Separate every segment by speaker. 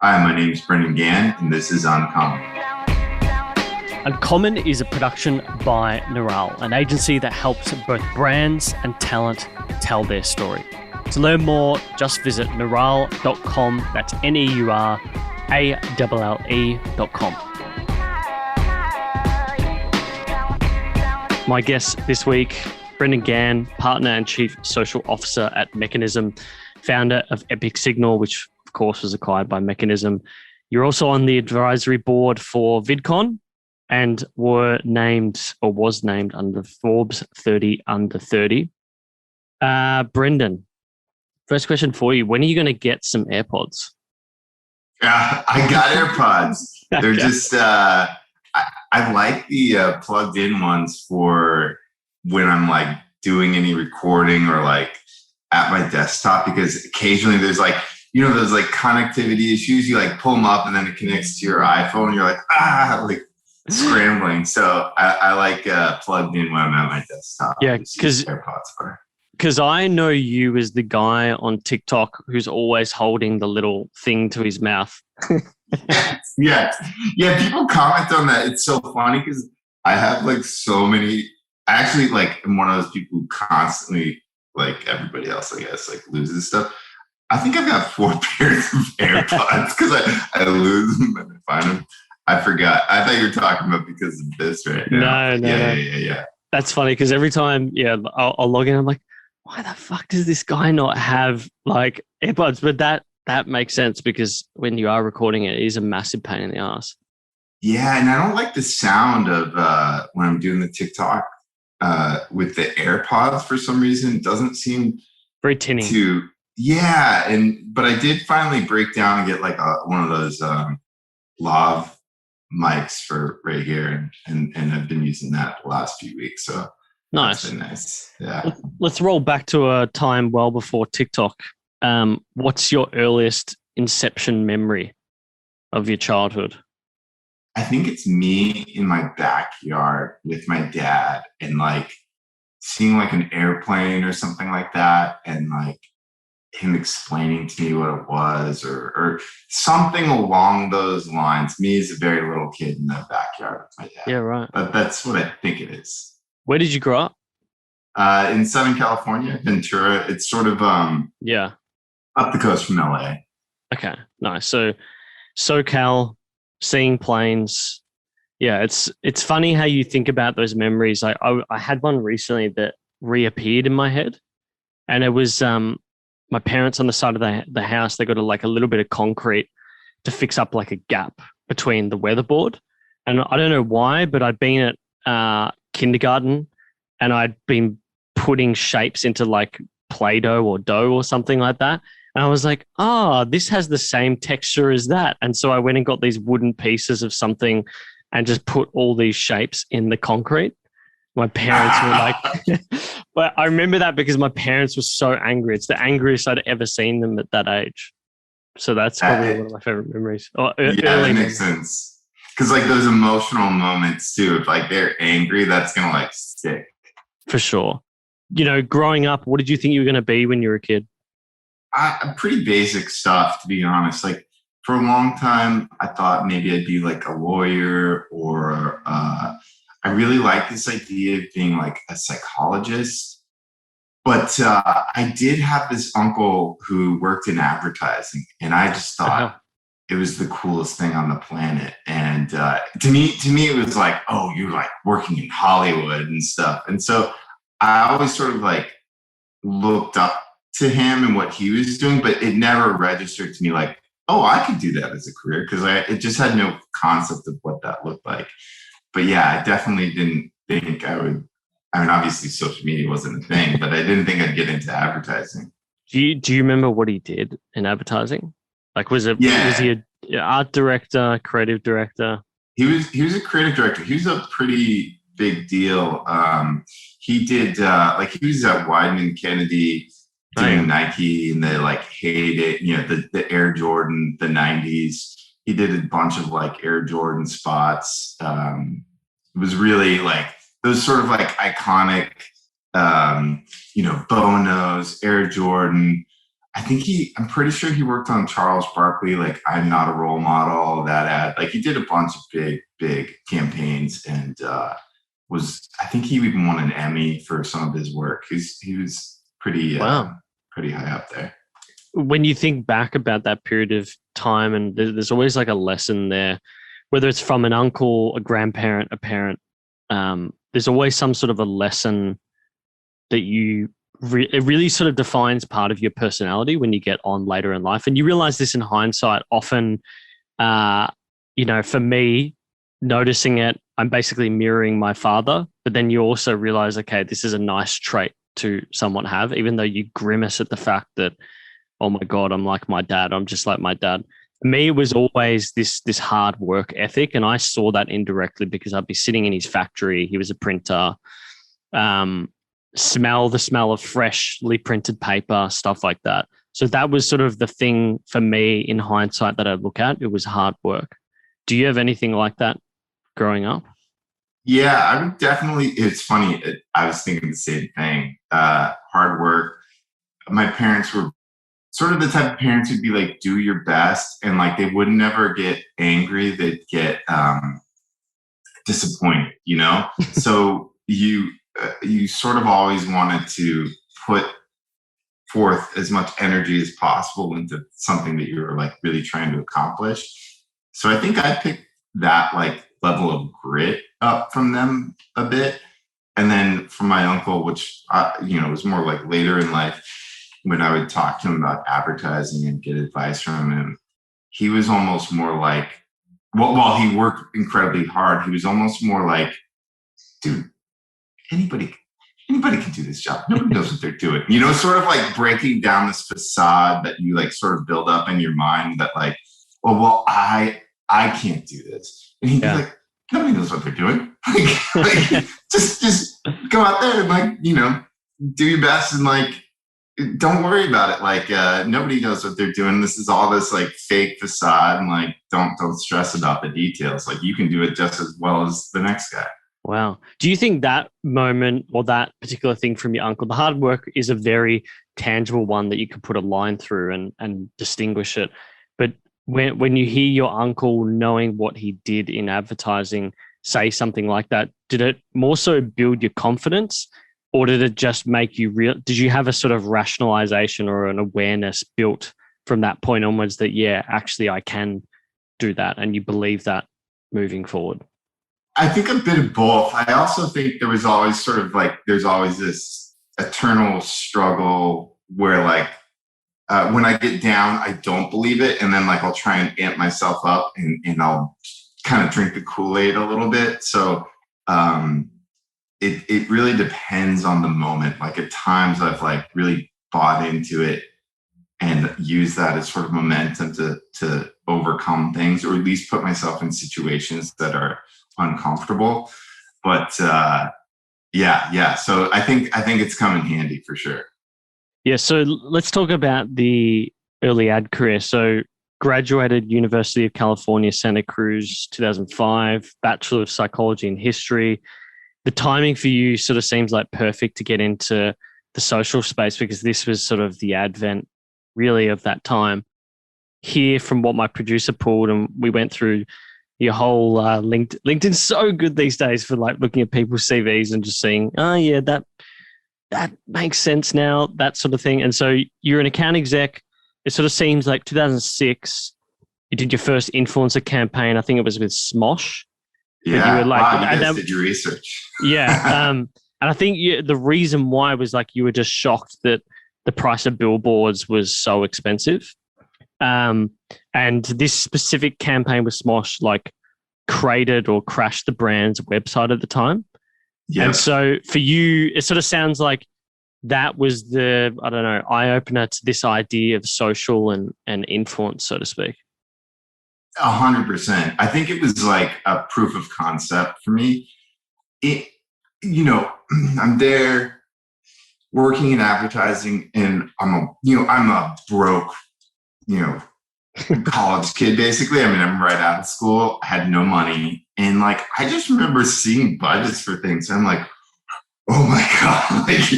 Speaker 1: Hi, my name is Brendan Gahan, and this is Uncommon.
Speaker 2: Uncommon is a production by Neural, an agency that helps both brands and talent tell their story. To learn more, just visit neural.com. That's NEURALLE.com. My guest this week, Brendan Gahan, partner and chief social officer at Mekanism, founder of Epic Signal, which of course was acquired by Mekanism. You're also on the advisory board for VidCon and was named under Forbes 30 under 30. Brendan, first question for you. When are you going to get some AirPods?
Speaker 1: I got AirPods. They're just, I like the plugged in ones for when I'm like doing any recording or like at my desktop, because occasionally there's like, those like connectivity issues. You like pull them up and then it connects to your iPhone. And you're like, like scrambling. So I like plugged in when I'm at my desktop.
Speaker 2: Yeah, because I know you as the guy on TikTok who's always holding the little thing to his mouth.
Speaker 1: Yeah. People comment on that. It's so funny because I have like so many. I actually like am one of those people who constantly, like everybody else, I guess, like loses stuff. I think I've got 4 pairs of AirPods because I lose them and I find them. I forgot. I thought you were talking about because of this right now.
Speaker 2: No.
Speaker 1: Yeah.
Speaker 2: That's funny because every time, I'll log in. I'm like, why the fuck does this guy not have like AirPods? But that makes sense because when you are recording it is a massive pain in the ass.
Speaker 1: Yeah, and I don't like the sound of when I'm doing the TikTok with the AirPods for some reason. It doesn't seem
Speaker 2: very tinny.
Speaker 1: But I did finally break down and get like one of those lav mics for right here, and I've been using that the last few weeks. So
Speaker 2: nice.
Speaker 1: That's been nice. Yeah.
Speaker 2: Let's roll back to a time well before TikTok. What's your earliest inception memory of your childhood?
Speaker 1: I think it's me in my backyard with my dad and like seeing like an airplane or something like that, and like him explaining to me what it was or something along those lines. Me as a very little kid in the backyard with my dad.
Speaker 2: Yeah, right.
Speaker 1: But that's what I think it is.
Speaker 2: Where did you grow up?
Speaker 1: In Southern California, Ventura. It's sort of up the coast from LA.
Speaker 2: Okay, nice. So SoCal, seeing planes. Yeah, it's funny how you think about those memories. I had one recently that reappeared in my head, and it was my parents on the side of the house. They got a little bit of concrete to fix up like a gap between the weatherboard, and I don't know why, but I'd been at kindergarten and I'd been putting shapes into like Play-Doh or dough or something like that. And I was like, this has the same texture as that. And so I went and got these wooden pieces of something and just put all these shapes in the concrete. My parents were like, but I remember that because my parents were so angry. It's the angriest I'd ever seen them at that age. So that's probably one of my favorite memories.
Speaker 1: That makes sense. Because like those emotional moments too, if like they're angry, that's going to like stick.
Speaker 2: For sure. Growing up, what did you think you were going to be when you were a kid?
Speaker 1: Pretty basic stuff, to be honest. Like for a long time, I thought maybe I'd be like a lawyer, or I really like this idea of being like a psychologist. But I did have this uncle who worked in advertising, and I just thought it was the coolest thing on the planet. And to me, it was like, oh, you're like working in Hollywood and stuff. And so I always sort of like looked up to him and what he was doing, but it never registered to me like, oh, I could do that as a career, because it just had no concept of what that looked like. But yeah, I definitely didn't think I would. I mean, obviously social media wasn't a thing, but I didn't think I'd get into advertising.
Speaker 2: Do you remember what he did in advertising? Like, was he an art director, creative director?
Speaker 1: He was a creative director. He was a pretty big deal. He did he was at Wideman Kennedy doing Nike, and they like hated it. The Air Jordan, the 90s. He did a bunch of like Air Jordan spots. It was really like those sort of like iconic, Bonos, Air Jordan. I'm pretty sure he worked on Charles Barkley, like I'm Not a Role Model, that ad. Like he did a bunch of big campaigns and I think he even won an Emmy for some of his work. He was
Speaker 2: Wow.
Speaker 1: pretty high up there.
Speaker 2: When you think back about that period of time, and there's always like a lesson there, whether it's from an uncle, a grandparent, a parent, there's always some sort of a lesson that it really sort of defines part of your personality when you get on later in life. And you realize this in hindsight often, for me, noticing it, I'm basically mirroring my father, but then you also realize, okay, this is a nice trait to somewhat have, even though you grimace at the fact that, oh my God, I'm like my dad. I'm just like my dad. For me, it was always this hard work ethic. And I saw that indirectly because I'd be sitting in his factory. He was a printer, smell the smell of freshly printed paper, stuff like that. So that was sort of the thing for me in hindsight that I look at. It was hard work. Do you have anything like that growing up?
Speaker 1: Yeah, I would definitely. It's funny. I was thinking the same thing. Hard work. My parents were sort of the type of parents who'd be like, do your best. And like, they would never get angry. They'd get disappointed, So you sort of always wanted to put forth as much energy as possible into something that you were like really trying to accomplish. So I think I picked that like level of grit up from them a bit. And then from my uncle, which, was more like later in life, when I would talk to him about advertising and get advice from him, he was almost more like, while he worked incredibly hard, he was almost more like, dude, anybody can do this job. Nobody knows what they're doing. Sort of like breaking down this facade that you like sort of build up in your mind that like, well, I can't do this. And he'd be like, nobody knows what they're doing. like just go out there and like, do your best and like, don't worry about it. Like nobody knows what they're doing. This is all this like fake facade, and like don't stress about the details. Like you can do it just as well as the next guy.
Speaker 2: Wow. Do you think that moment or that particular thing from your uncle, the hard work is a very tangible one that you could put a line through and distinguish it? But when you hear your uncle knowing what he did in advertising say something like that, did it more so build your confidence? Or did it just make you real? Did you have a sort of rationalization or an awareness built from that point onwards that, yeah, actually I can do that, and you believe that moving forward?
Speaker 1: I think a bit of both. I also think there was always sort of like, there's always this eternal struggle where like, when I get down, I don't believe it. And then like, I'll try and amp myself up and I'll kind of drink the Kool-Aid a little bit. So, it really depends on the moment. Like at times I've like really bought into it and used that as sort of momentum to overcome things, or at least put myself in situations that are uncomfortable. But yeah. So I think it's come in handy for sure.
Speaker 2: Yeah. So let's talk about the early ad career. So graduated University of California, Santa Cruz, 2005, Bachelor of Psychology and History. The timing for you sort of seems like perfect to get into the social space, because this was sort of the advent really of that time. Here, from what my producer pulled, and we went through your whole LinkedIn's so good these days for like looking at people's CVs and just seeing, oh yeah, that makes sense now, that sort of thing. And so you're an account exec. It sort of seems like 2006, you did your first influencer campaign. I think it was with Smosh.
Speaker 1: Yeah,
Speaker 2: you were like,
Speaker 1: wow, you guys did your research.
Speaker 2: Yeah. And I think the reason why was like you were just shocked that the price of billboards was so expensive. And this specific campaign with Smosh like created or crashed the brand's website at the time. Yeah. And so for you, it sort of sounds like that was the, I don't know, eye-opener to this idea of social and influence, so to speak.
Speaker 1: 100%. I think it was like a proof of concept for me. I'm there working in advertising, and I'm a broke, college kid basically. I mean, I'm right out of school, I had no money, and like I just remember seeing budgets for things. I'm like, oh my god, like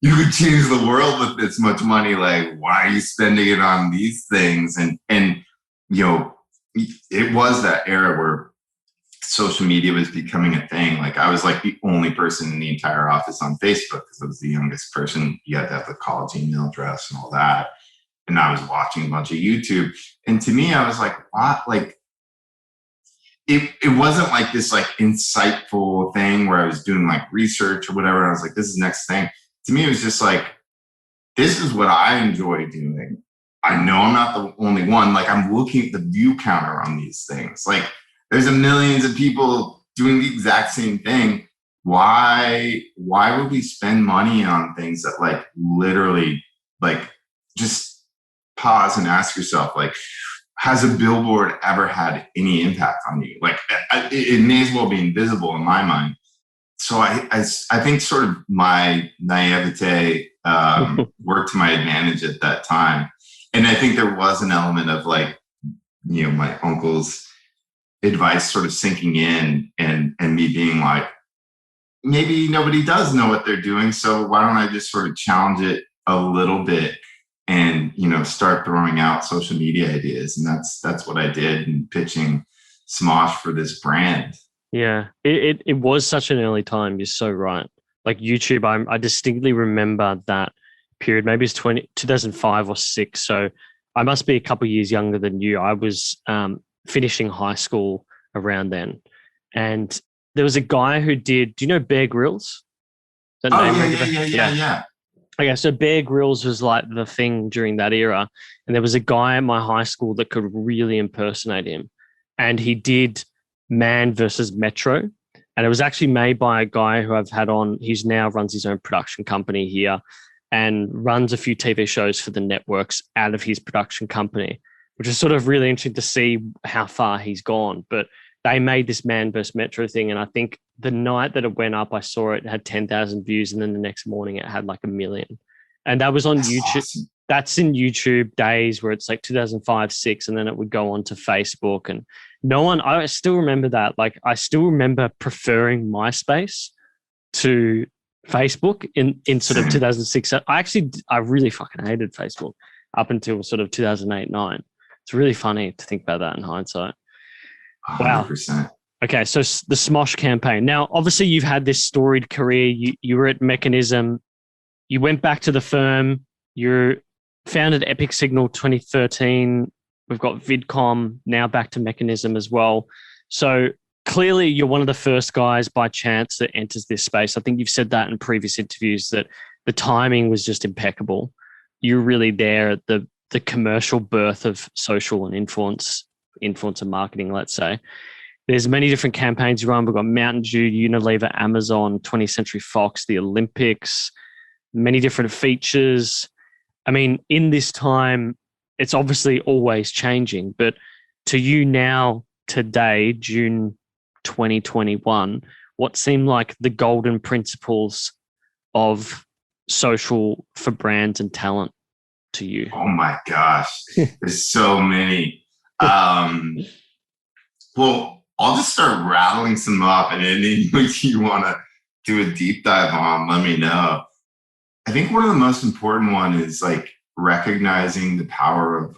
Speaker 1: you could change the world with this much money. Like, why are you spending it on these things? And you know, it was that era where social media was becoming a thing. Like I was like the only person in the entire office on Facebook because I was the youngest person. You had to have the college email address and all that. And I was watching a bunch of YouTube. And to me, I was like, what? Like it wasn't like this like insightful thing where I was doing like research or whatever. And I was like, this is the next thing. To me, it was just like, this is what I enjoy doing. I know I'm not the only one. Like I'm looking at the view counter on these things. Like there's a millions of people doing the exact same thing. Why would we spend money on things that like literally like just pause and ask yourself, like, has a billboard ever had any impact on you? Like it may as well be invisible in my mind. So I think sort of my naivete worked to my advantage at that time. And I think there was an element of like, you know, my uncle's advice sort of sinking in and me being like, maybe nobody does know what they're doing. So why don't I just sort of challenge it a little bit and, you know, start throwing out social media ideas. And that's what I did in pitching Smosh for this brand.
Speaker 2: Yeah, it was such an early time. You're so right. Like YouTube, I distinctly remember that period. Maybe it's 2005 or six. So I must be a couple of years younger than you. I was finishing high school around then, and there was a guy who did. Do you know Bear Grylls? That
Speaker 1: Oh
Speaker 2: name
Speaker 1: yeah,
Speaker 2: ring a
Speaker 1: yeah,
Speaker 2: bell?
Speaker 1: yeah, yeah,
Speaker 2: Yeah.
Speaker 1: yeah.
Speaker 2: Okay, so Bear Grylls was like the thing during that era, and there was a guy at my high school that could really impersonate him, and he did Man versus Metro, and it was actually made by a guy who I've had on. He's now runs his own production company here, and runs a few TV shows for the networks out of his production company, which is sort of really interesting to see how far he's gone. But they made this Man versus Metro thing, and I think the night that it went up, I saw it had 10,000 views, and then the next morning it had like 1 million, and that was on
Speaker 1: That's
Speaker 2: YouTube.
Speaker 1: awesome.
Speaker 2: That's in YouTube days where it's like 2005, six, and then it would go on to Facebook. And no one, I still remember that. Like, I still remember preferring MySpace to Facebook in sort of
Speaker 1: Same.
Speaker 2: 2006. I really fucking hated Facebook up until sort of 2008, nine. It's really funny to think about that in hindsight. Wow.
Speaker 1: 100%.
Speaker 2: Okay, so the Smosh campaign. Now, obviously, you've had this storied career. You were at Mekanism. You went back to the firm. You founded Epic Signal 2013. We've got VidCom, now back to Mekanism as well. So clearly you're one of the first guys by chance that enters this space. I think you've said that in previous interviews that the timing was just impeccable. You're really there at the commercial birth of social and influencer marketing, let's say. There's many different campaigns you run. We've got Mountain Dew, Unilever, Amazon, 20th Century Fox, the Olympics, many different features. I mean, in this time, it's obviously always changing, but to you now, today, June 2021, what seem like the golden principles of social for brands and talent to you?
Speaker 1: Oh my gosh. There's so many. Well, I'll just start rattling some up, and anything which you want to do a deep dive on, let me know. I think one of the most important one is like recognizing the power of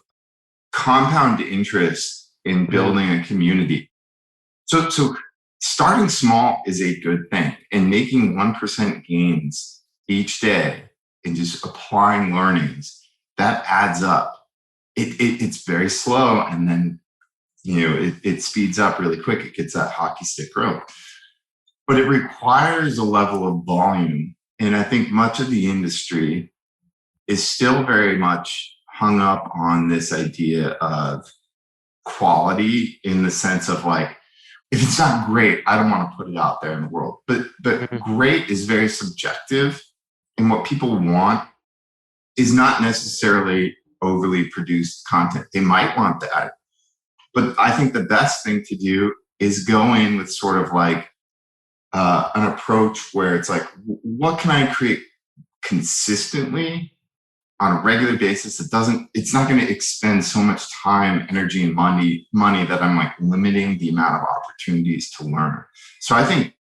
Speaker 1: compound interest in building a community. So starting small is a good thing, and making 1% gains each day and just applying learnings, that adds up. It's very slow, and then it speeds up really quick. It gets that hockey stick growth, but it requires a level of volume. And I think much of the industry is still very much hung up on this idea of quality, in the sense of like, if it's not great, I don't want to put it out there in the world. But great is very subjective, and what people want is not necessarily overly produced content. They might want that, but I think the best thing to do is go in with sort of like an approach where it's like, what can I create consistently on a regular basis it's not going to expend so much time, energy, and money that I'm like limiting the amount of opportunities to learn. So I think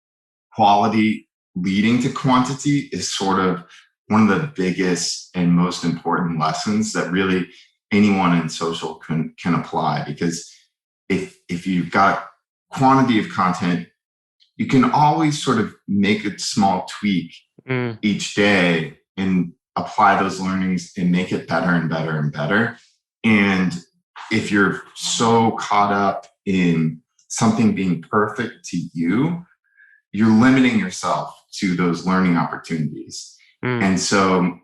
Speaker 1: quality leading to quantity is sort of one of the biggest and most important lessons that really anyone in social can apply. Because if you've got quantity of content, you can always sort of make a small tweak each day and apply those learnings and make it better and better and better. And if you're so caught up in something being perfect to you, you're limiting yourself to those learning opportunities. And so,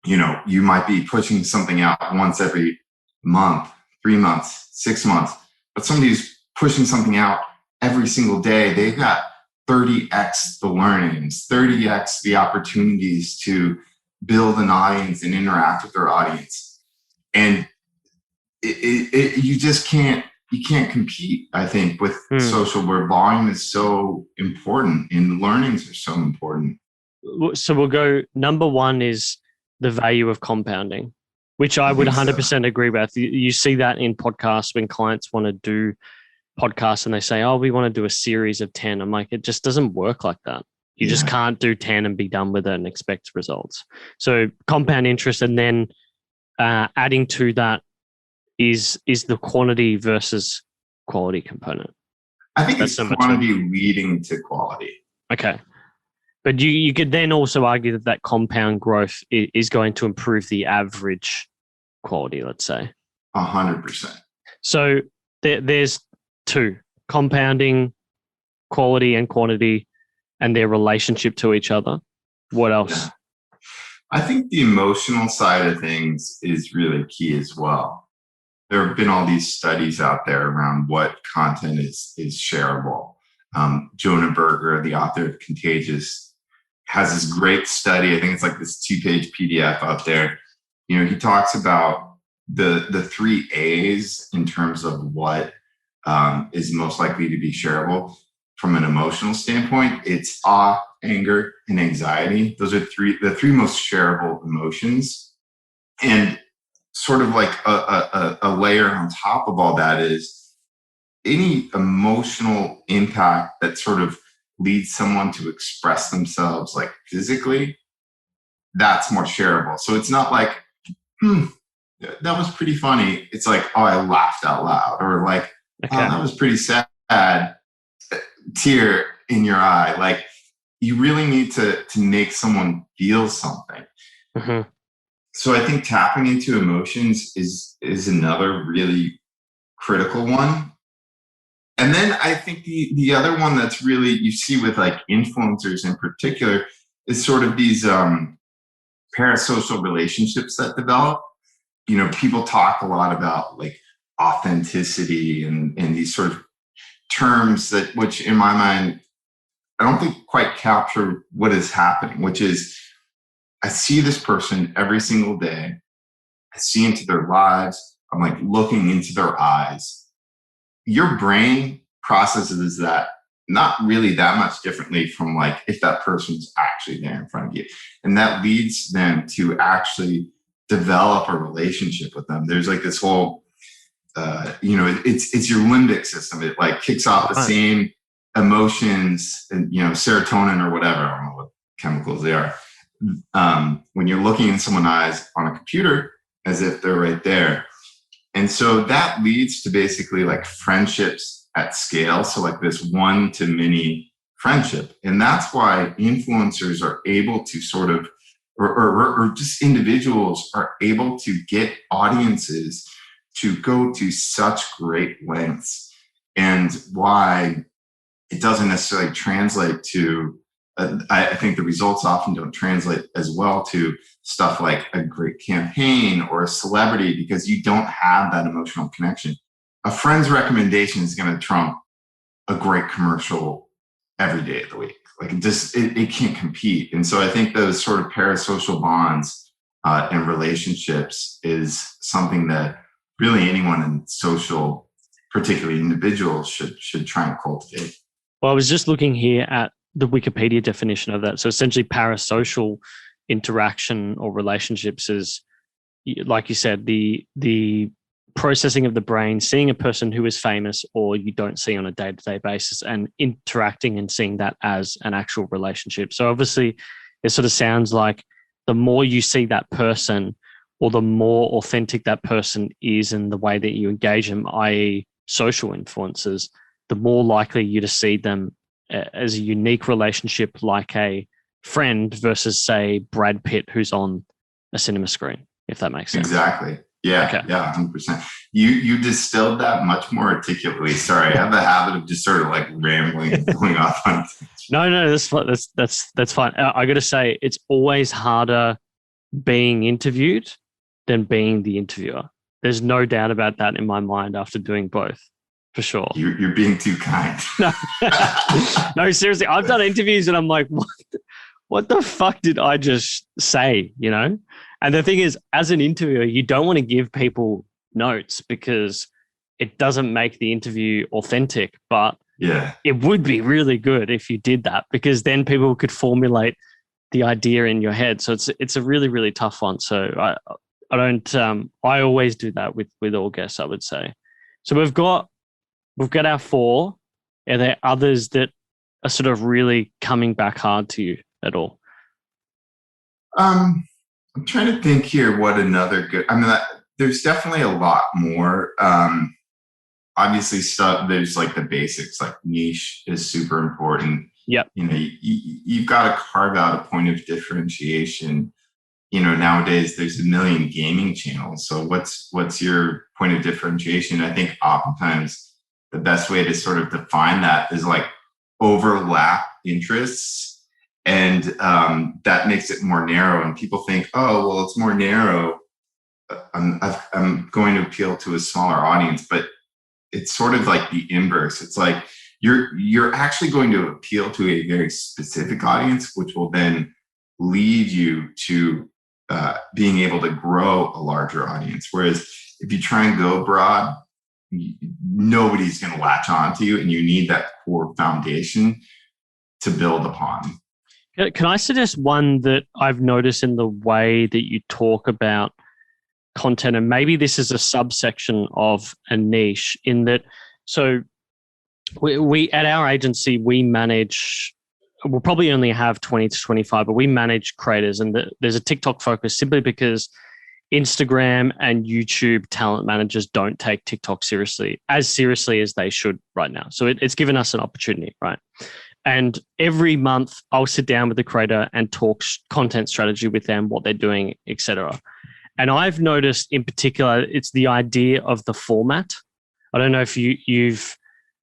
Speaker 1: you might be pushing something out once every month, 3 months, 6 months, but somebody who's pushing something out every single day, they've got 30x the learnings, 30x the opportunities to build an audience and interact with their audience. And you just can't compete, I think, with social, where volume is so important and learnings are so important.
Speaker 2: So we'll go, number one is the value of compounding, which I would 100% agree with. You see that in podcasts when clients want to do podcasts and they say, oh, we want to do a series of 10. I'm like, it just doesn't work like that. You just can't do 10 and be done with it and expect results. So compound interest, and then adding to that is the quantity versus quality component.
Speaker 1: I think it's quantity leading to quality.
Speaker 2: Okay. But you could then also argue that compound growth is going to improve the average quality, let's say.
Speaker 1: 100%.
Speaker 2: So there's two: compounding, quality and quantity, and their relationship to each other. What else?
Speaker 1: Yeah. I think the emotional side of things is really key as well. There have been all these studies out there around what content is shareable. Jonah Berger, the author of Contagious, has this great study. I think it's like this 2-page PDF out there. He talks about the 3 A's in terms of what is most likely to be shareable from an emotional standpoint. It's awe, anger, and anxiety. Those are the three most shareable emotions. And sort of like a layer on top of all that is any emotional impact that sort of leads someone to express themselves like physically, that's more shareable. So it's not like, that was pretty funny. It's like, oh, I laughed out loud, or like, oh, that was pretty sad, tear in your eye. Like, you really need to make someone feel something.
Speaker 2: Mm-hmm.
Speaker 1: So I think tapping into emotions is another really critical one. And then I think the other one that's really, you see with like influencers in particular, is sort of these parasocial relationships that develop. People talk a lot about like authenticity and these sort of terms which in my mind, I don't think quite capture what is happening, which is, I see this person every single day. I see into their lives. I'm like looking into their eyes. Your brain processes that not really that much differently from like if that person's actually there in front of you. And that leads them to actually develop a relationship with them. There's like this whole, it's your limbic system. It like kicks off the same emotions and, serotonin or whatever. I don't know what chemicals they are. When you're looking in someone's eyes on a computer as if they're right there. And so that leads to basically like friendships at scale. So like this one-to-many friendship. And that's why influencers are able to sort of, or just individuals are able to get audiences to go to such great lengths, and why it doesn't necessarily translate to, I think the results often don't translate as well to stuff like a great campaign or a celebrity, because you don't have that emotional connection. A friend's recommendation is going to trump a great commercial every day of the week. Like it can't compete. And so I think those sort of parasocial bonds and relationships is something that really anyone in social, particularly individuals, should try and cultivate.
Speaker 2: Well, I was just looking here at the Wikipedia definition of that. So essentially parasocial interaction or relationships is, like you said, the processing of the brain, seeing a person who is famous or you don't see on a day-to-day basis and interacting and seeing that as an actual relationship. So obviously it sort of sounds like the more you see that person, or the more authentic that person is in the way that you engage them, i.e., social influences, the more likely you to see them as a unique relationship, like a friend versus, say, Brad Pitt, who's on a cinema screen, if that makes sense.
Speaker 1: Exactly. Yeah.
Speaker 2: Okay.
Speaker 1: Yeah. 100%. You distilled that much more articulately. Sorry, I have a habit of just sort of like rambling and going off on.
Speaker 2: No, that's fine. I got to say, it's always harder being interviewed than being the interviewer. There's no doubt about that in my mind after doing both, for sure.
Speaker 1: You're being too kind.
Speaker 2: No, no, seriously, I've done interviews and I'm like, what the fuck did I just say? You know? And the thing is, as an interviewer, you don't want to give people notes because it doesn't make the interview authentic, but
Speaker 1: yeah,
Speaker 2: it would be really good if you did that, because then people could formulate the idea in your head. So it's a really, really tough one. So I always do that with all guests, I would say. So we've got our 4. Are there others that are sort of really coming back hard to you at all?
Speaker 1: I'm trying to think here what another good, I mean, there's definitely a lot more. Obviously stuff, there's like the basics, like niche is super important.
Speaker 2: Yep.
Speaker 1: You know, you've got to carve out a point of differentiation. You know, nowadays there's a million gaming channels. So what's your point of differentiation? I think oftentimes the best way to sort of define that is like overlap interests. And that makes it more narrow. And people think, oh, well, it's more narrow. I'm going to appeal to a smaller audience, but it's sort of like the inverse. It's like you're actually going to appeal to a very specific audience, which will then lead you to being able to grow a larger audience. Whereas if you try and go broad, nobody's going to latch on to you, and you need that core foundation to build upon.
Speaker 2: Can I suggest one that I've noticed in the way that you talk about content, and maybe this is a subsection of a niche, in that, so we at our agency, we manage, we'll probably only have 20 to 25, but we manage creators, and there's a TikTok focus simply because Instagram and YouTube talent managers don't take TikTok seriously as they should right now. So it's given us an opportunity, right? And every month I'll sit down with the creator and talk content strategy with them, what they're doing, etc. And I've noticed in particular, it's the idea of the format. I don't know if you'd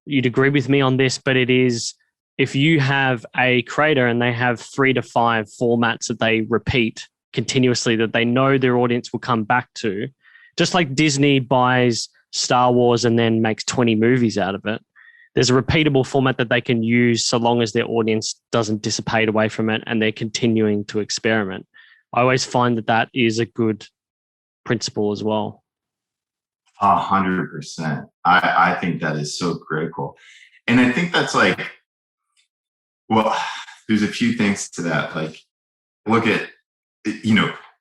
Speaker 2: agree with me on this, but it is, if you have a creator and they have 3 to 5 formats that they repeat continuously, that they know their audience will come back to, just like Disney buys Star Wars and then makes 20 movies out of it. There's a repeatable format that they can use so long as their audience doesn't dissipate away from it and they're continuing to experiment. I always find that is a good principle as well.
Speaker 1: 100%. I think that is so critical. And I think that's like, well, there's a few things to that. Like, look at,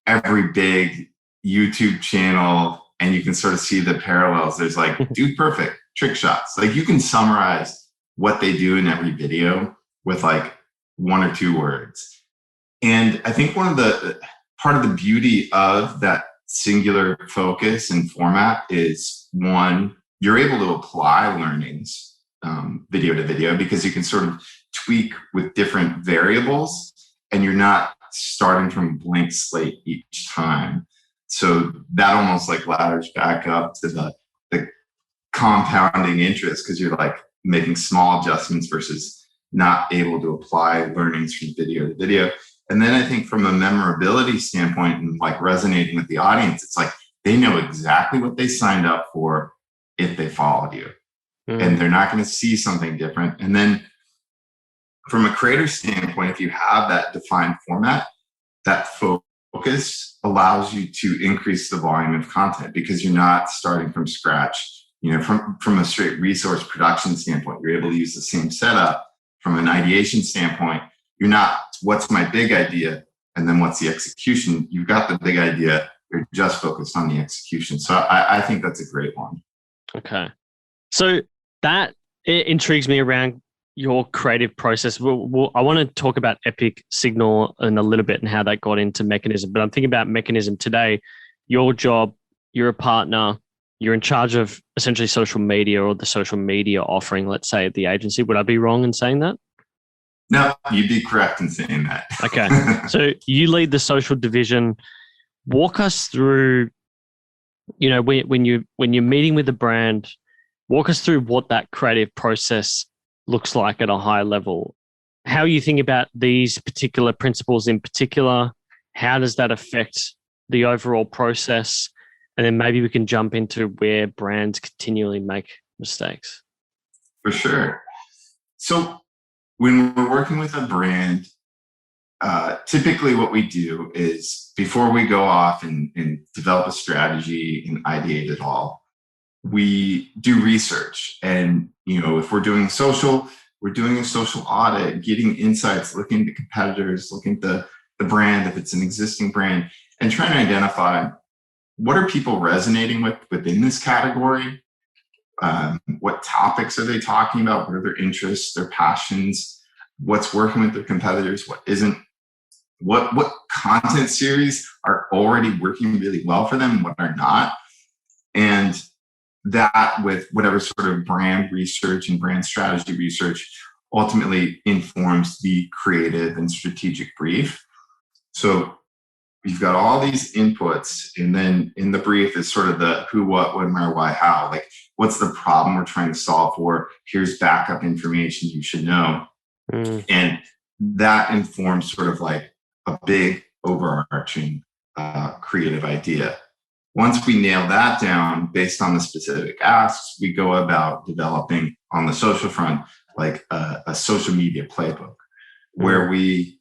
Speaker 1: every big YouTube channel, and you can sort of see the parallels. There's like, dude, perfect trick shots. Like, you can summarize what they do in every video with like 1 or 2 words. And I think part of the beauty of that singular focus and format is, one, you're able to apply learnings video to video, because you can sort of tweak with different variables and you're not starting from a blank slate each time. So that almost like ladders back up to the compounding interest, because you're like making small adjustments versus not able to apply learnings from video to video. And then I think from a memorability standpoint and like resonating with the audience, it's like they know exactly what they signed up for if they followed you. And they're not going to see something different. And then from a creator standpoint, if you have that defined format, that focus allows you to increase the volume of content, because you're not starting from scratch. From a straight resource production standpoint, you're able to use the same setup. From an ideation standpoint, you're not, what's my big idea? And then what's the execution? You've got the big idea. You're just focused on the execution. So I think that's a great one.
Speaker 2: Okay. So that, it intrigues me around your creative process. I want to talk about Epic, Signal in a little bit and how that got into Mechanism. But I'm thinking about Mechanism today. Your job, you're a partner, you're in charge of essentially social media or the social media offering, let's say, at the agency. Would I be wrong in saying that?
Speaker 1: No, you'd be correct in saying that.
Speaker 2: Okay. So you lead the social division. Walk us through, when you're meeting with a brand, walk us through what that creative process looks like at a high level. How you think about these particular principles in particular, how does that affect the overall process? And then maybe we can jump into where brands continually make mistakes.
Speaker 1: For sure. So when we're working with a brand, typically what we do is before we go off and develop a strategy and ideate it all, we do research. And, if we're doing social, we're doing a social audit, getting insights, looking at the competitors, looking at the brand, if it's an existing brand, and trying to identify what are people resonating with within this category? What topics are they talking about? What are their interests, their passions? What's working with their competitors? What isn't? What content series are already working really well for them? What are not? And that, with whatever sort of brand research and brand strategy research, ultimately informs the creative and strategic brief. So you've got all these inputs, and then in the brief is sort of the who, what, when, where, why, how. Like, what's the problem we're trying to solve for? Here's backup information you should know. And that informs sort of like a big overarching creative idea. Once we nail that down based on the specific asks, we go about developing on the social front, like a social media playbook where we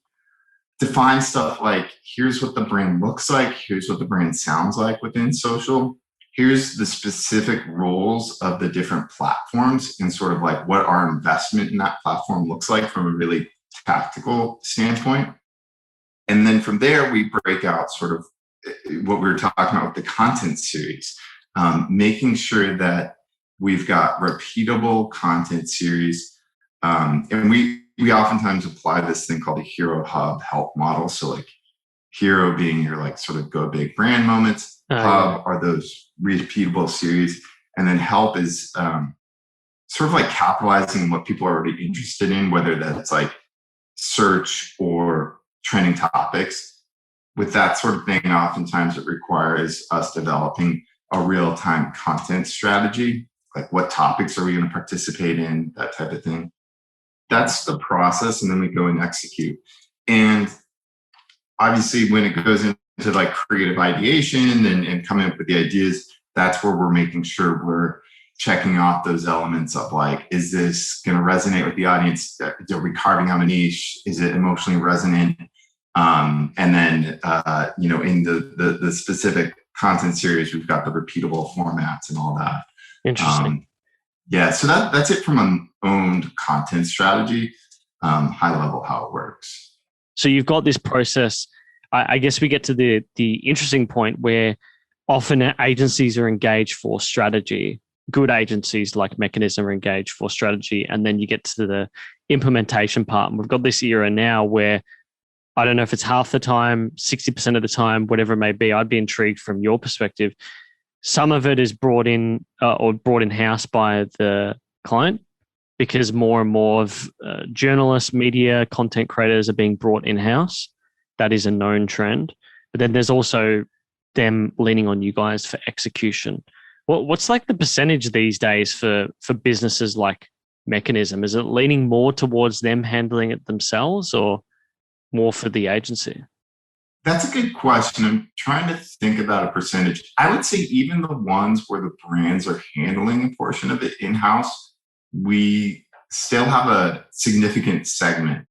Speaker 1: define stuff like, here's what the brand looks like, here's what the brand sounds like within social, here's the specific roles of the different platforms, and sort of like what our investment in that platform looks like from a really tactical standpoint. And then from there, we break out sort of what we were talking about with the content series, making sure that we've got repeatable content series. And we oftentimes apply this thing called the hero hub help model. So like hero being your like sort of go big brand moments, hub are those repeatable series, and then help is sort of like capitalizing on what people are already interested in, whether that's like search or trending topics. With that sort of thing, oftentimes it requires us developing a real-time content strategy, like what topics are we going to participate in, that type of thing. That's the process, and then we go and execute. And obviously when it goes into like creative ideation and coming up with the ideas, that's where we're making sure we're checking off those elements of like, is this going to resonate with the audience? Are we carving out a niche? Is it emotionally resonant? And then, in the specific content series, we've got the repeatable formats and all that.
Speaker 2: Interesting.
Speaker 1: So that's it from an owned content strategy, high level how it works.
Speaker 2: So you've got this process. I guess we get to the interesting point where often agencies are engaged for strategy. Good agencies like Mechanism are engaged for strategy. And then you get to the implementation part. And we've got this era now where I don't know if it's half the time, 60% of the time, whatever it may be. I'd be intrigued from your perspective. Some of it is brought in or brought in-house by the client, because more and more of journalists, media, content creators are being brought in-house. That is a known trend. But then there's also them leaning on you guys for execution. What's like the percentage these days for businesses like Mechanism? Is it leaning more towards them handling it themselves, or more for the agency?
Speaker 1: That's a good question. I'm trying to think about a percentage. I would say even the ones where the brands are handling a portion of it in-house, we still have a significant segment.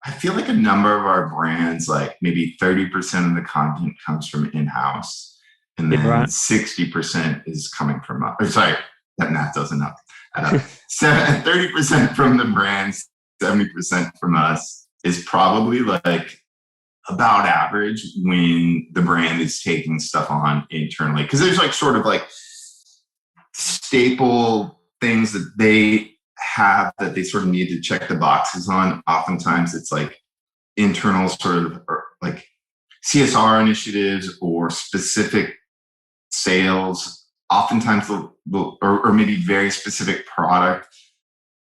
Speaker 1: I feel like a number of our brands, like maybe 30% of the content comes from in-house, and then 60% is coming from us. Or sorry, that math doesn't up. 30% from the brands, 70% from us is probably like about average when the brand is taking stuff on internally. Because there's like sort of like staple things that they have that they sort of need to check the boxes on. Oftentimes it's like internal sort of or like CSR initiatives or specific sales. Oftentimes or maybe very specific product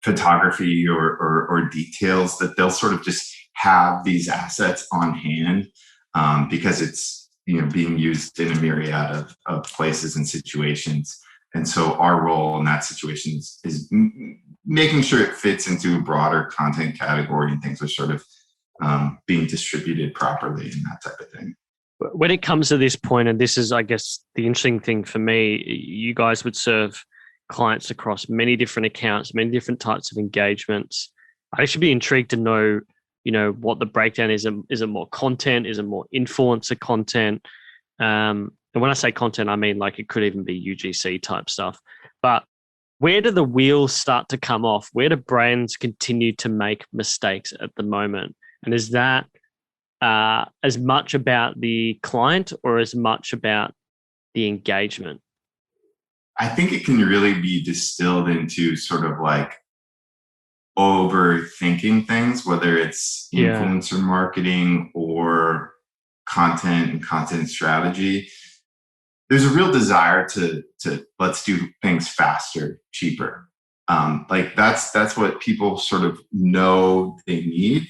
Speaker 1: photography or details that they'll sort of just have these assets on hand because it's being used in a myriad of places and situations. And so our role in that situation is making sure it fits into a broader content category and things are sort of being distributed properly and that type of thing.
Speaker 2: When it comes to this point, and this is, I guess, the interesting thing for me, you guys would serve clients across many different accounts, many different types of engagements. I should be intrigued to know, what the breakdown is. Is it more content? Is it more influencer content? And when I say content, I mean like it could even be UGC type stuff. But where do the wheels start to come off? Where do brands continue to make mistakes at the moment? And is that as much about the client or as much about the engagement?
Speaker 1: I think it can really be distilled into sort of like overthinking things, whether it's influencer marketing or content and content strategy. There's a real desire to let's do things faster, cheaper. Like that's what people sort of know they need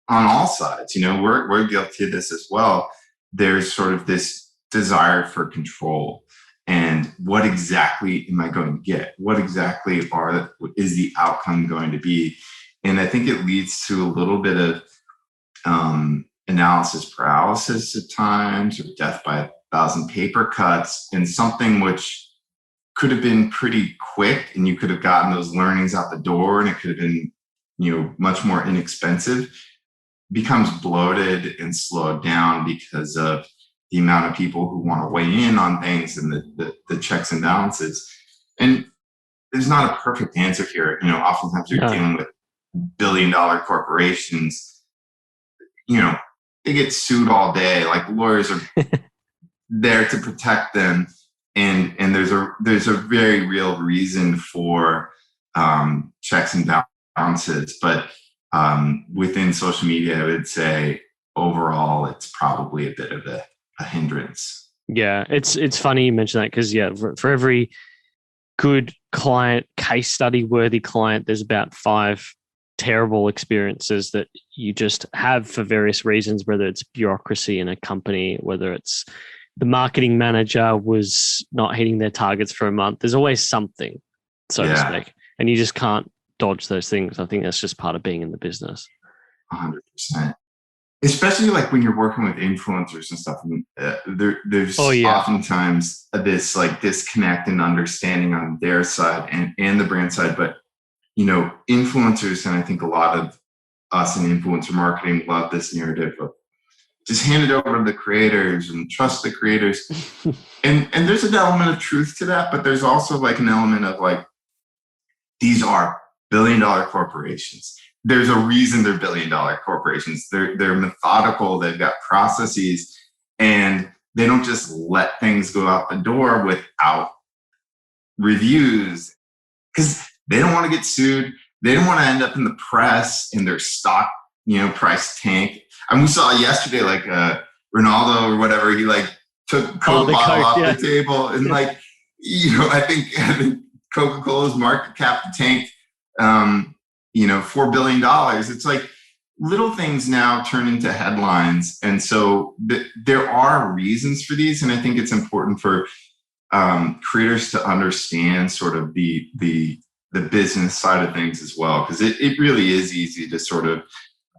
Speaker 1: on all sides. We're guilty of this as well. There's sort of this desire for control. And what exactly am I going to get? What exactly is the outcome going to be? And I think it leads to a little bit of analysis paralysis at times, or death by 1,000 paper cuts, and something which could have been pretty quick and you could have gotten those learnings out the door and it could have been, much more inexpensive, becomes bloated and slowed down because of the amount of people who want to weigh in on things and the checks and balances. And there's not a perfect answer here. Oftentimes you're dealing with billion-dollar corporations. They get sued all day. Like lawyers are there to protect them, and there's a very real reason for checks and balances. But within social media, I would say overall, it's probably a bit of a hindrance.
Speaker 2: Yeah, it's funny you mention that because for every good client, case study worthy client, there's about 5 terrible experiences that you just have for various reasons, whether it's bureaucracy in a company, whether it's the marketing manager was not hitting their targets for a month. There's always something, so to speak, and you just can't dodge those things. I think that's just part of being in the business.
Speaker 1: 100%. Especially like when you're working with influencers and stuff, there's oftentimes this like disconnect and understanding on their side and the brand side. But, influencers, and I think a lot of us in influencer marketing love this narrative of just hand it over to the creators and trust the creators. and there's an element of truth to that, but there's also like an element of like, these are billion-dollar corporations. There's a reason they're billion-dollar corporations. They're methodical. They've got processes, and they don't just let things go out the door without reviews because they don't want to get sued. They don't want to end up in the press and their stock, price tank. And we saw yesterday, like Ronaldo or whatever, he like took Coke bottle off the table, and like, I think Coca-Cola's market cap tanked. $4 billion. It's like little things now turn into headlines. And so there are reasons for these. And I think it's important for creators to understand sort of the business side of things as well. Because it really is easy to sort of,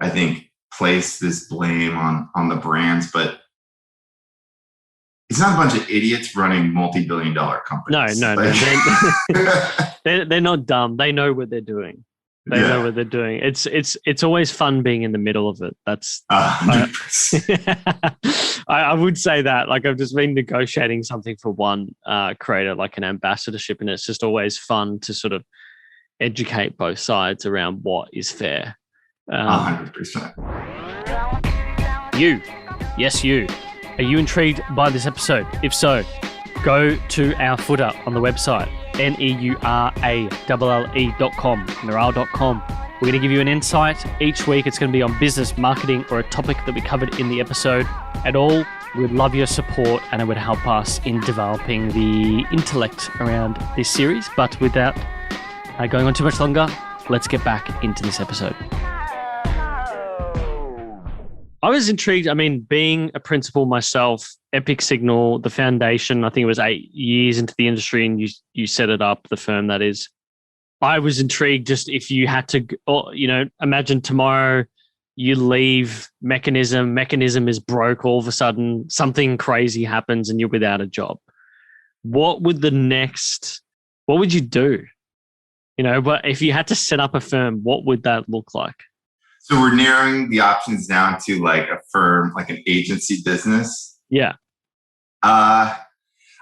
Speaker 1: I think, place this blame on the brands. But it's not a bunch of idiots running multi-billion-dollar companies.
Speaker 2: No. They're not dumb. They know what they're doing. They know what they're doing. It's always fun being in the middle of it. That's
Speaker 1: 100%.
Speaker 2: I would say that. Like I've just been negotiating something for one creator, like an ambassadorship, and it's just always fun to sort of educate both sides around what is fair.
Speaker 1: 100%.
Speaker 2: You. Are you intrigued by this episode? If so, go to our footer on the website, neurale.com, neurale.com. We're going to give you an insight each week. It's going to be on business, marketing, or a topic that we covered in the episode at all. We'd love your support, and it would help us in developing the intellect around this series. But without going on too much longer, let's get back into this episode. I was intrigued. I mean, being a principal myself, Epic Signal, the foundation, I think it was 8 years into the industry, and you set it up, the firm that is. I was intrigued just if you had to, imagine tomorrow you leave Mekanism, Mekanism is broke, all of a sudden something crazy happens and you're without a job. What would you do? But if you had to set up a firm, what would that look like?
Speaker 1: So we're narrowing the options down to like a firm, like an agency business.
Speaker 2: Yeah.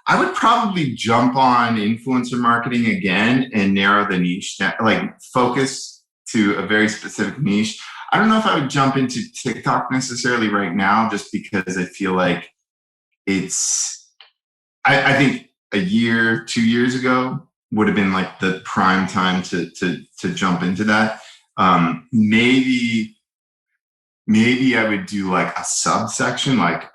Speaker 1: I would probably jump on influencer marketing again and narrow the niche down, like focus to a very specific niche. I don't know if I would jump into TikTok necessarily right now, just because I feel like I think a year, 2 years ago would have been like the prime time to jump into that. Maybe I would do like a subsection, like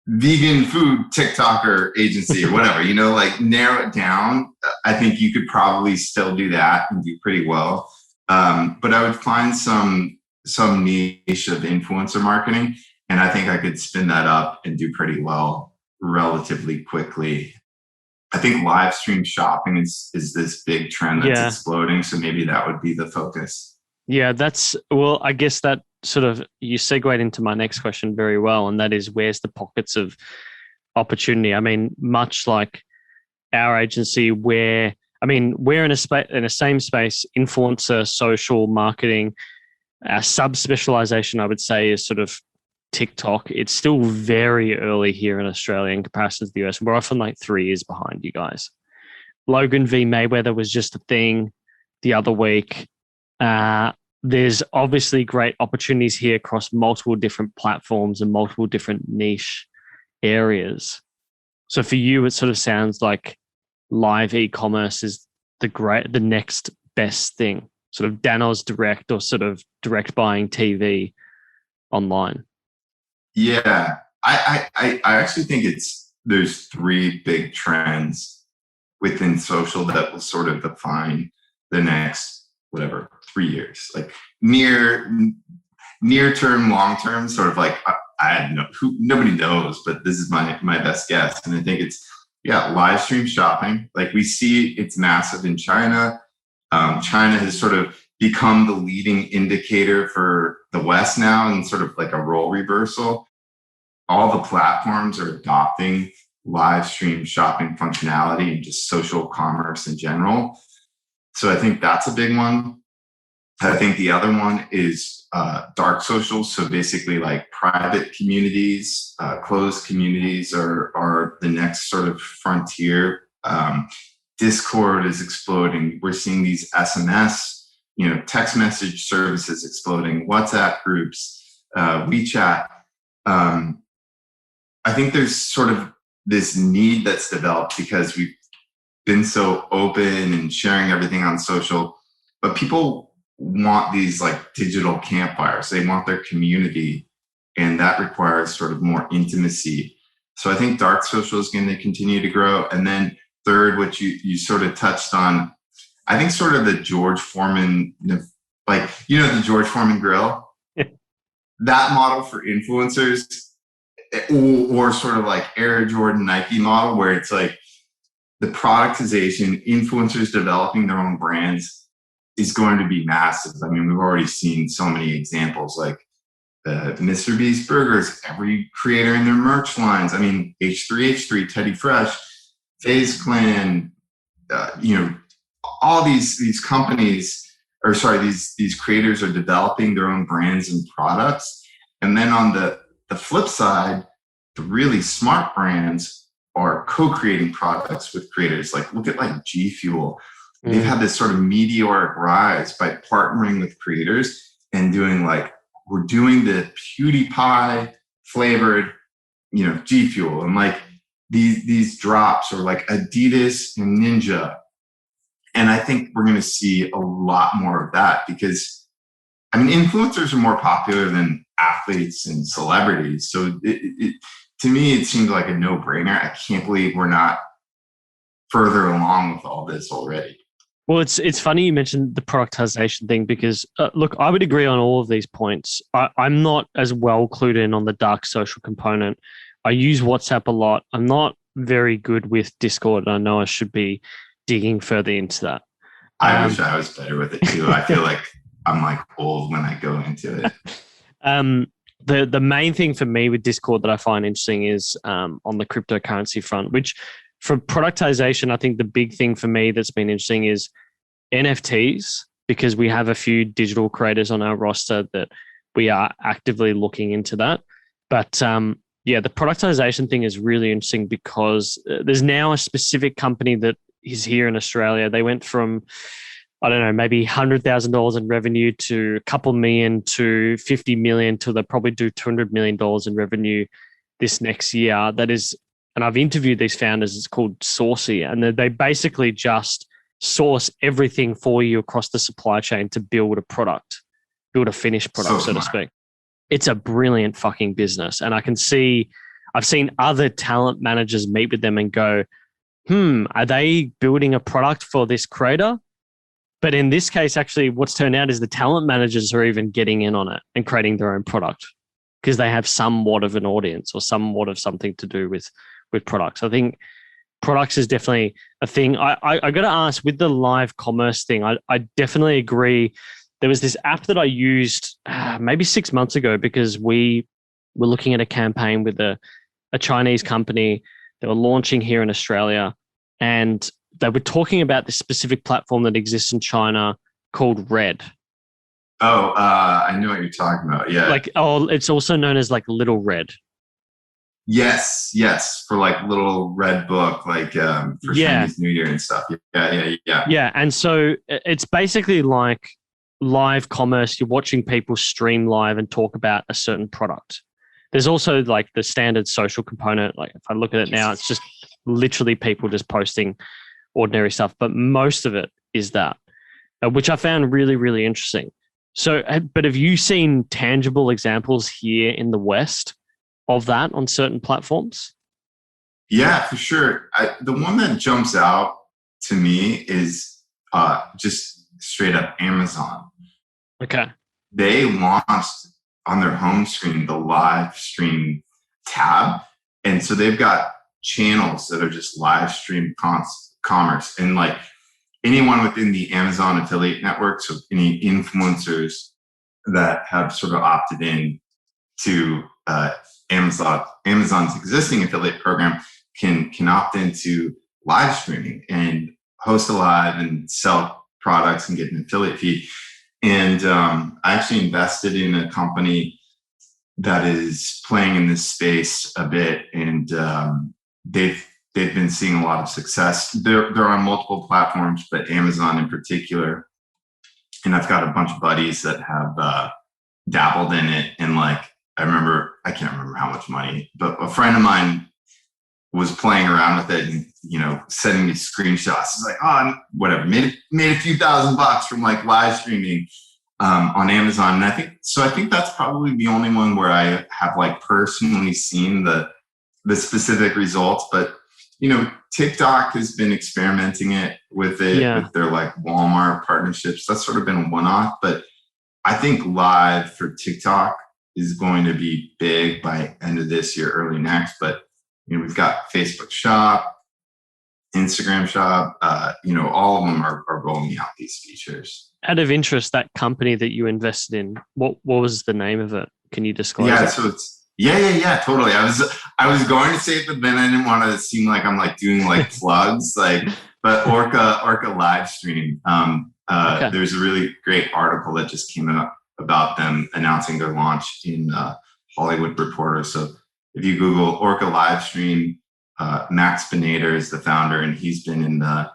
Speaker 1: vegan food TikToker agency or whatever, like narrow it down. I think you could probably still do that and do pretty well. But I would find some niche of influencer marketing, and I think I could spin that up and do pretty well relatively quickly. I think live stream shopping is this big trend that's exploding. So maybe that would be the focus.
Speaker 2: Yeah, I guess that sort of, you segued into my next question very well. And that is, where's the pockets of opportunity? I mean, much like our agency we're in a same space, influencer, social marketing. Our sub-specialization, I would say, is sort of TikTok. It's still very early here in Australia in comparison to the US. We're often like 3 years behind you guys. Logan v. Mayweather was just a thing the other week. There's obviously great opportunities here across multiple different platforms and multiple different niche areas. So for you, it sort of sounds like live e-commerce is the next best thing, sort of Danos Direct or sort of direct buying TV online.
Speaker 1: Yeah, I actually think there's 3 big trends within social that will sort of define the next 3 years, like near term, long term, sort of like nobody knows, but this is my best guess. And I think it's live stream shopping. Like we see it's massive in China. China has sort of become the leading indicator for the West now, and sort of like a role reversal. All the platforms are adopting live stream shopping functionality and just social commerce in general. So I think that's a big one. I think the other one is dark social. So basically like private communities, closed communities are the next sort of frontier. Discord is exploding. We're seeing these SMS, text message services exploding, WhatsApp groups, WeChat. I think there's sort of this need that's developed because we've been so open and sharing everything on social, but people want these like digital campfires. They want their community, and that requires sort of more intimacy. So I think dark social is going to continue to grow. And then third, what you sort of touched on, I think sort of the George Foreman, like, the George Foreman grill, that model for influencers, or sort of like Air Jordan Nike model, where it's like the productization, influencers developing their own brands is going to be massive. I mean, we've already seen so many examples, like Mr. Beast Burgers, every creator in their merch lines. I mean, H3H3, Teddy Fresh, FaZe Clan, all these companies, these creators are developing their own brands and products. And then on the flip side, the really smart brands are co-creating products with creators. Like look at like G Fuel. They've had this sort of meteoric rise by partnering with creators and doing like, we're doing the PewDiePie flavored, G Fuel. And like, these drops, or like Adidas and Ninja. And I think we're going to see a lot more of that, because I mean, influencers are more popular than athletes and celebrities. So to me, it seemed like a no-brainer. I can't believe we're not further along with all this already.
Speaker 2: Well, it's funny you mentioned the productization thing, because look, I would agree on all of these points. I'm not as well clued in on the dark social component. I use WhatsApp a lot. I'm not very good with Discord. I know I should be digging further into that.
Speaker 1: I wish I was better with it too. I feel like I'm like old when I go into it.
Speaker 2: The main thing for me with Discord that I find interesting is on the cryptocurrency front, which for productization, I think the big thing for me that's been interesting is NFTs, because we have a few digital creators on our roster that we are actively looking into that. But the productization thing is really interesting, because there's now a specific company that is here in Australia. They went from, I don't know, maybe $100,000 in revenue to a couple million to 50 million, till they probably do $200 million in revenue this next year. That is, and I've interviewed these founders, it's called Saucy, and they basically just source everything for you across the supply chain to build a product, build a finished product, so to speak. It's a brilliant fucking business. And I've seen other talent managers meet with them and go, are they building a product for this creator? But in this case, actually, what's turned out is the talent managers are even getting in on it and creating their own product, because they have somewhat of an audience or somewhat of something to do with products. I think products is definitely a thing. I got to ask, with the live commerce thing, I definitely agree. There was this app that I used maybe 6 months ago, because we were looking at a campaign with a Chinese company. They were launching here in Australia, and they were talking about this specific platform that exists in China called Red.
Speaker 1: Oh, I know what you're talking about. Yeah.
Speaker 2: It's also known as like Little Red.
Speaker 1: Yes, for like little red book, like for Chinese New Year and stuff. Yeah.
Speaker 2: Yeah, and so it's basically like live commerce. You're watching people stream live and talk about a certain product. There's also like the standard social component. Like if I look at it now, it's just literally people just posting ordinary stuff, but most of it is that, which I found really, really interesting. So, but have you seen tangible examples here in the West of that on certain platforms?
Speaker 1: Yeah, for sure. The one that jumps out to me is just straight up Amazon.
Speaker 2: Okay.
Speaker 1: They launched on their home screen the live stream tab. And so they've got channels that are just live stream commerce. And like anyone within the Amazon affiliate network, so any influencers that have sort of opted in to Amazon's existing affiliate program can opt into live streaming and host a live and sell products and get an affiliate fee. And I actually invested in a company that is playing in this space a bit, and they've been seeing a lot of success. They're on multiple platforms, but Amazon in particular. And I've got a bunch of buddies that have dabbled in it. And like, I can't remember how much money, but a friend of mine was playing around with it and, sending me screenshots. It's like, oh, whatever, made a few $1,000 from like live streaming on Amazon. And I think that's probably the only one where I have like personally seen the specific results. But, TikTok has been experimenting with their like Walmart partnerships. That's sort of been a one-off, but I think live for TikTok is going to be big by end of this year, early next. But we've got Facebook Shop, Instagram Shop. All of them are rolling out these features.
Speaker 2: Out of interest, that company that you invested in, what was the name of it? Can you disclose?
Speaker 1: Yeah,
Speaker 2: it?
Speaker 1: So it's totally. I was going to say it, but then I didn't want to seem like I'm like doing like plugs, but Orca live stream. Okay. There's a really great article that just came out about them announcing their launch in Hollywood Reporter. So if you Google Orca live stream, Max Benader is the founder, and he's been in the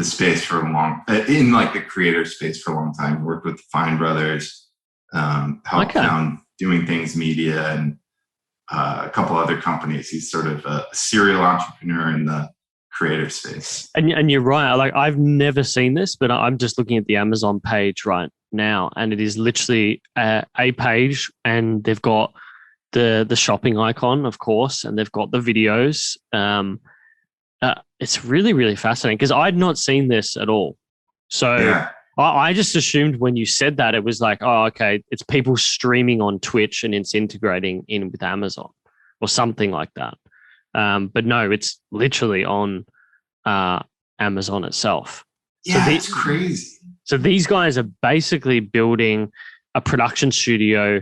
Speaker 1: space for in like the creator space for a long time. He worked with the Fine Brothers, helped found Doing Things Media, and a couple other companies. He's sort of a serial entrepreneur in the creative space.
Speaker 2: And you're right. Like I've never seen this, but I'm just looking at the Amazon page right now, and it is literally a page, and they've got the shopping icon, of course, and they've got the videos. It's really, really fascinating because I'd not seen this at all. So
Speaker 1: Yeah.
Speaker 2: I just assumed when you said that it was like, oh, okay, it's people streaming on Twitch and it's integrating in with Amazon or something like that. But no, it's literally on Amazon itself.
Speaker 1: Yeah, it's crazy.
Speaker 2: So these guys are basically building a production studio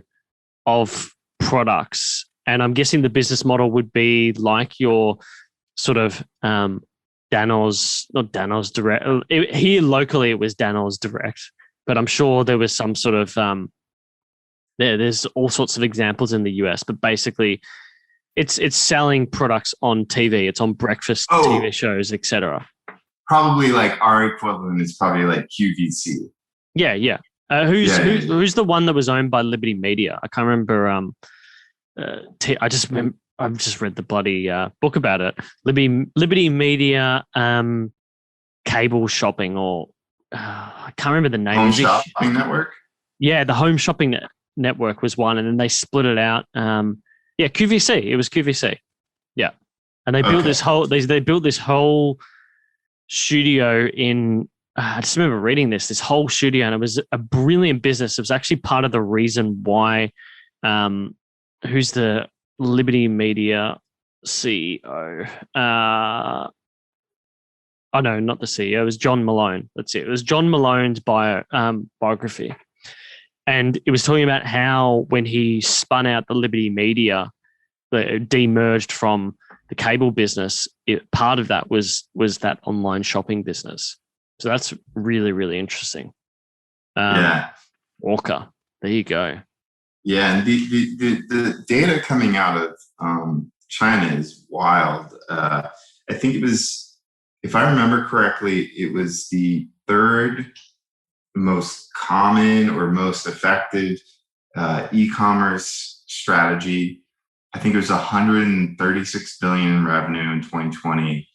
Speaker 2: of products. And I'm guessing the business model would be like your sort of not Danos Direct. Here locally, it was Danos Direct, but I'm sure there was some sort of there's all sorts of examples in the US, but basically it's selling products on TV. It's on breakfast TV shows, etc.
Speaker 1: Probably like our equivalent is probably like QVC.
Speaker 2: Yeah. Who's the one that was owned by Liberty Media? I can't remember. I've just read the bloody book about it. Liberty Media cable shopping, or I can't remember the name.
Speaker 1: Home Shopping Network.
Speaker 2: Yeah, the Home Shopping Network was one, and then they split it out. QVC. It was QVC. Yeah, and they built this whole. They built this whole studio in. I just remember reading this whole studio, and it was a brilliant business. It was actually part of the reason why. Who's the Liberty Media CEO? Oh no, not the CEO. It was John Malone. That's it. It was John Malone's biography, and it was talking about how when he spun out the Liberty Media, demerged from the cable business. Part of that was that online shopping business. So that's really, really interesting. Walker, there you go.
Speaker 1: Yeah, and the data coming out of China is wild. I think it was, if I remember correctly, it was the third most common or most effective e-commerce strategy. I think it was 136 billion in revenue in 2020.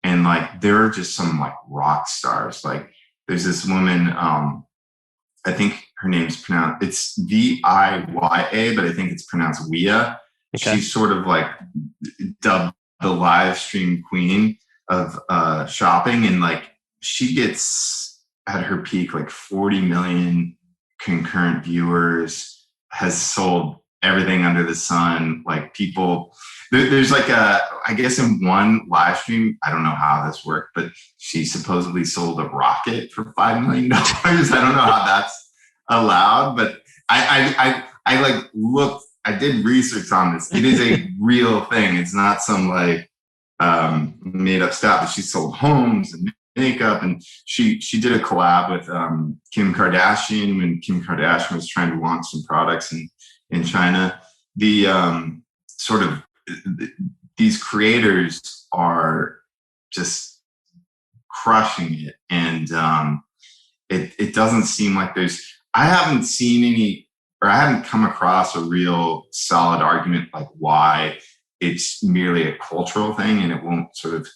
Speaker 1: And like, there are just some like rock stars. Like there's this woman, I think her name's pronounced, it's Viya, but I think it's pronounced Wia. Okay. She's sort of like dubbed the live stream queen of shopping. And like, she gets at her peak, like 40 million concurrent viewers, has sold everything under the sun. Like people, there's like I guess in one live stream, I don't know how this worked, but she supposedly sold a rocket for $5 million. I don't know how that's allowed, but I like looked, I did research on this. It is a real thing. It's not some like made up stuff. But she sold homes and makeup, and she did a collab with Kim Kardashian when Kim Kardashian was trying to launch some products in China. The sort of these creators are just crushing it, and it doesn't seem like I haven't seen any, or I haven't come across a real solid argument like why it's merely a cultural thing and it won't sort of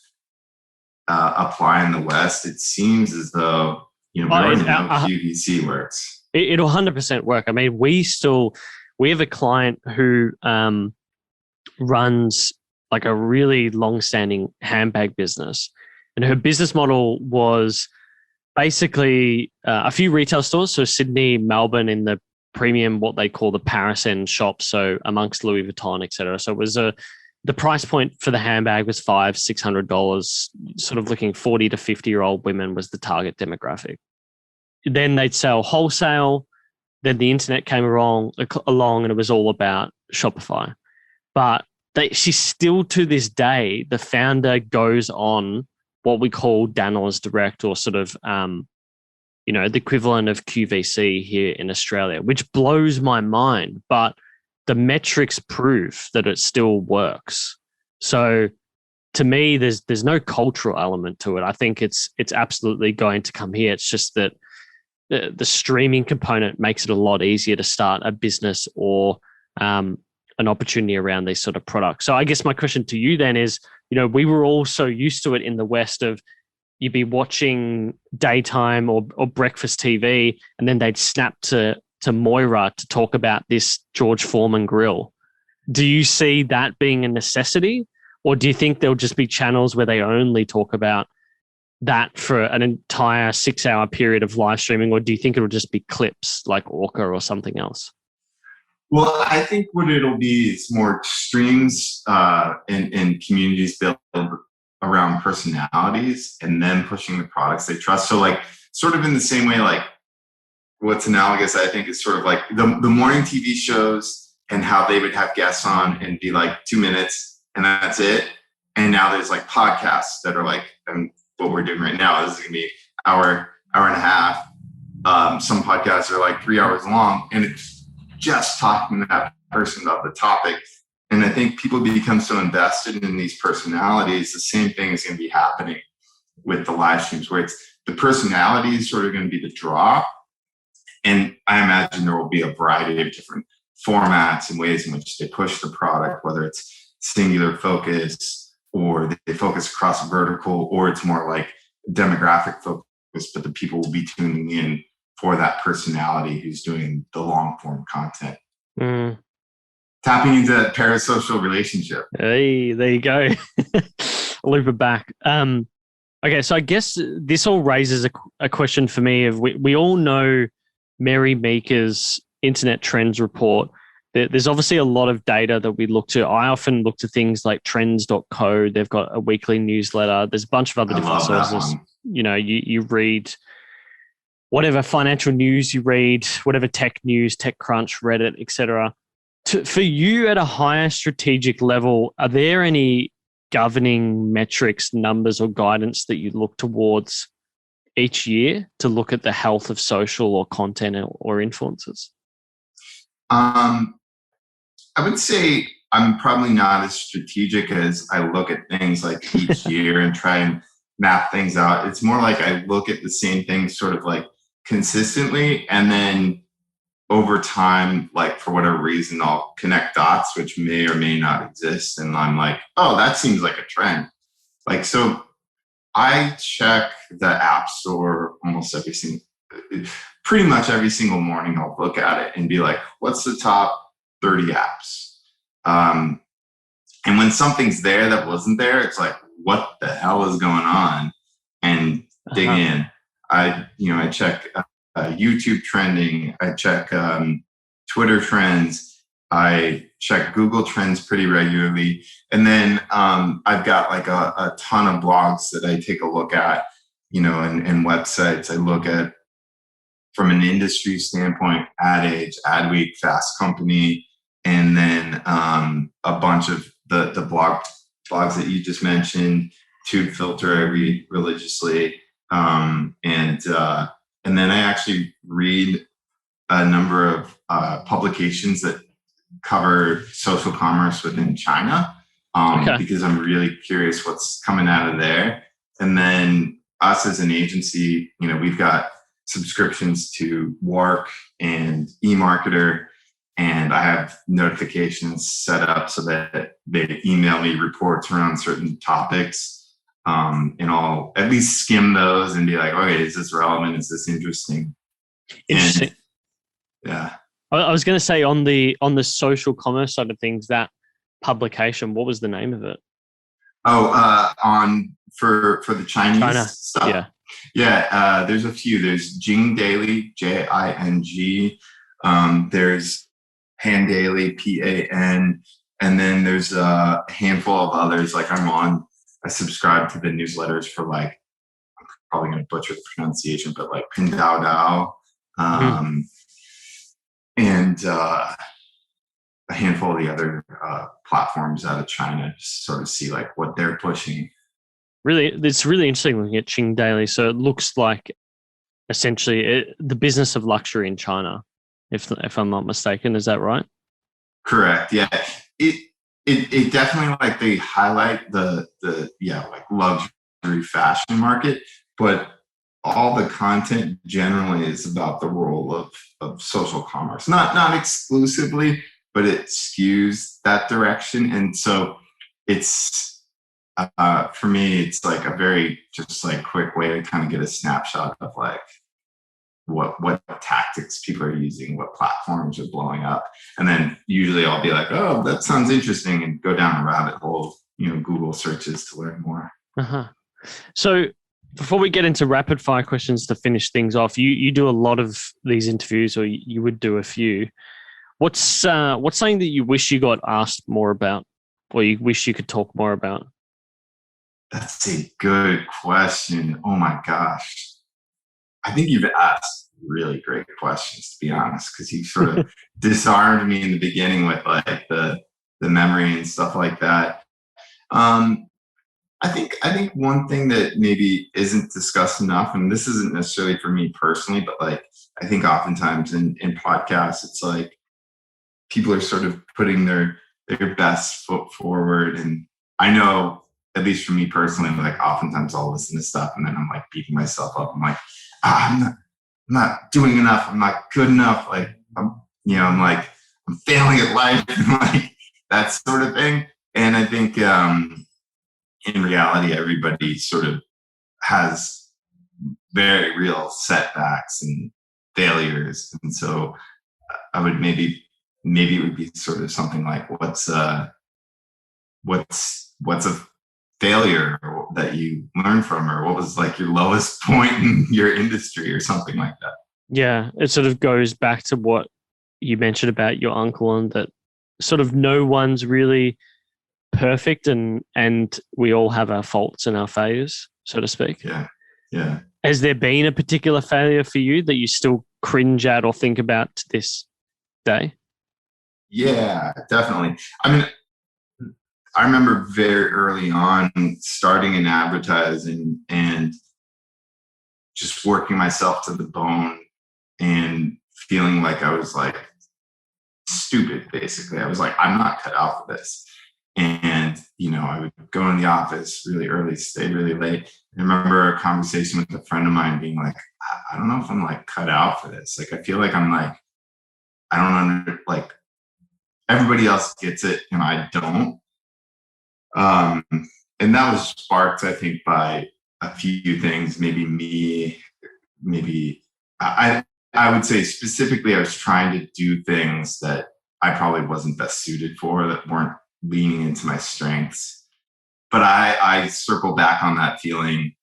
Speaker 1: apply in the West. It seems as though, we already know QVC works.
Speaker 2: It'll 100% work. I mean, we have a client who runs like a really long-standing handbag business, and her business model was basically a few retail stores, so Sydney, Melbourne, in the premium, what they call the Paris end shops, so amongst Louis Vuitton, etc. So it was the price point for the handbag was $500-$600, sort of looking 40 to 50-year-old women was the target demographic. Then they'd sell wholesale. Then the internet came along, and it was all about Shopify. But she's still, to this day, the founder goes on what we call Danos Direct, or sort of, the equivalent of QVC here in Australia, which blows my mind. But the metrics prove that it still works. So to me, there's no cultural element to it. I think it's absolutely going to come here. It's just that the streaming component makes it a lot easier to start a business or an opportunity around these sort of products. So I guess my question to you then is, we were all so used to it in the West of you'd be watching daytime or breakfast TV, and then they'd snap to Moira to talk about this George Foreman grill. Do you see that being a necessity, or do you think there'll just be channels where they only talk about that for an entire 6-hour period of live streaming, or do you think it'll just be clips like Orca or something else?
Speaker 1: Well, I think what it'll be is more streams and communities built around personalities and then pushing the products they trust. So like sort of in the same way, like what's analogous, I think, is sort of like the morning TV shows and how they would have guests on and be like 2 minutes and that's it. And now there's like podcasts that are like, what we're doing right now, this is gonna be hour and a half. Some podcasts are like 3 hours long and it's just talking to that person about the topic. And I think people become so invested in these personalities, the same thing is going to be happening with the live streams, where it's the personality is sort of going to be the draw. And I imagine there will be a variety of different formats and ways in which they push the product, whether it's singular focus or they focus across a vertical, or it's more like demographic focus, but the people will be tuning in for that personality who's doing the long form content. Tapping into that parasocial relationship.
Speaker 2: Hey, there you go. Loop it back. Okay, so I guess this all raises a question for me of we all know Mary Meeker's Internet Trends Report. There's obviously a lot of data that we look to. I often look to things like trends.co. They've got a weekly newsletter. There's a bunch of other different sources. You read whatever financial news you read, whatever tech news, TechCrunch, Reddit, etc. For you at a higher strategic level, are there any governing metrics, numbers, or guidance that you look towards each year to look at the health of social or content or influencers?
Speaker 1: I would say I'm probably not as strategic as I look at things like each year and try and map things out. It's more like I look at the same things sort of like consistently, and then over time, like for whatever reason, I'll connect dots, which may or may not exist. And I'm like, oh, that seems like a trend. Like, so I check the App Store almost pretty much every single morning. I'll look at it and be like, what's the top 30 apps? And when something's there that wasn't there, it's like, what the hell is going on? And dig in. I check YouTube trending. I check Twitter trends. I check Google Trends pretty regularly. And then I've got like a ton of blogs that I take a look at, and websites I look at from an industry standpoint, Ad Age, Adweek, Fast Company, and then a bunch of the blogs that you just mentioned. Tube Filter I read religiously. And then I actually read a number of publications that cover social commerce within China, because I'm really curious what's coming out of there. And then us as an agency, we've got subscriptions to Wark and eMarketer, and I have notifications set up so that they email me reports around certain topics. And I'll at least skim those and be like, okay, is this relevant? Is this interesting?
Speaker 2: Interesting.
Speaker 1: And, yeah.
Speaker 2: I was going to say on the social commerce side of things, that publication, what was the name of it?
Speaker 1: For the Chinese stuff.
Speaker 2: Yeah.
Speaker 1: Yeah. There's a few. There's Jing Daily, Jing. There's Pan Daily, PAN. And then there's a handful of others. Like I subscribe to the newsletters for like, I'm probably going to butcher the pronunciation, but like Pindao Dao, and a handful of the other platforms out of China, just sort of see like what they're pushing.
Speaker 2: Really, it's really interesting looking at Qing Daily. So it looks like essentially the business of luxury in China, if I'm not mistaken. Is that right?
Speaker 1: Correct. Yeah. It definitely, like, they highlight the like luxury fashion market, but all the content generally is about the role of social commerce. Not exclusively, but it skews that direction. And so it's, for me, it's like a very just like quick way to kind of get a snapshot of like what tactics people are using, what platforms are blowing up. And then usually I'll be like, oh, that sounds interesting, and go down a rabbit hole, Google searches to learn more.
Speaker 2: Uh-huh. So before we get into rapid fire questions to finish things off, you do a lot of these interviews, or you would do a few. What's something that you wish you got asked more about, or you wish you could talk more about?
Speaker 1: That's a good question. Oh my gosh. I think you've asked really great questions, to be honest, because you sort of disarmed me in the beginning with like the memory and stuff like that. I think one thing that maybe isn't discussed enough, and this isn't necessarily for me personally, but like I think oftentimes in podcasts, it's like people are sort of putting their best foot forward. And I know, at least for me personally, like oftentimes I'll listen to stuff and then I'm like beating myself up. I'm like, I'm not doing enough. I'm not good enough. Like, I'm like, I'm failing at life, and like that sort of thing. And I think in reality, everybody sort of has very real setbacks and failures. And so I would maybe it would be sort of something like, what's a failure that you learned from, or what was like your lowest point in your industry, or something like that.
Speaker 2: Yeah, it sort of goes back to what you mentioned about your uncle, and that sort of no one's really perfect, and we all have our faults and our failures, so to speak.
Speaker 1: Yeah.
Speaker 2: Has there been a particular failure for you that you still cringe at or think about to this day?
Speaker 1: Yeah, definitely. I mean, I remember very early on starting in advertising and just working myself to the bone and feeling like I was like stupid, basically. I was like, I'm not cut out for this. And, I would go in the office really early, stay really late. I remember a conversation with a friend of mine being like, I don't know if I'm like cut out for this. Like, I feel like I'm like, I don't like everybody else gets it and I don't. And that was sparked, I think, by a few things. Maybe I would say specifically I was trying to do things that I probably wasn't best suited for, that weren't leaning into my strengths. But I circle back on that feeling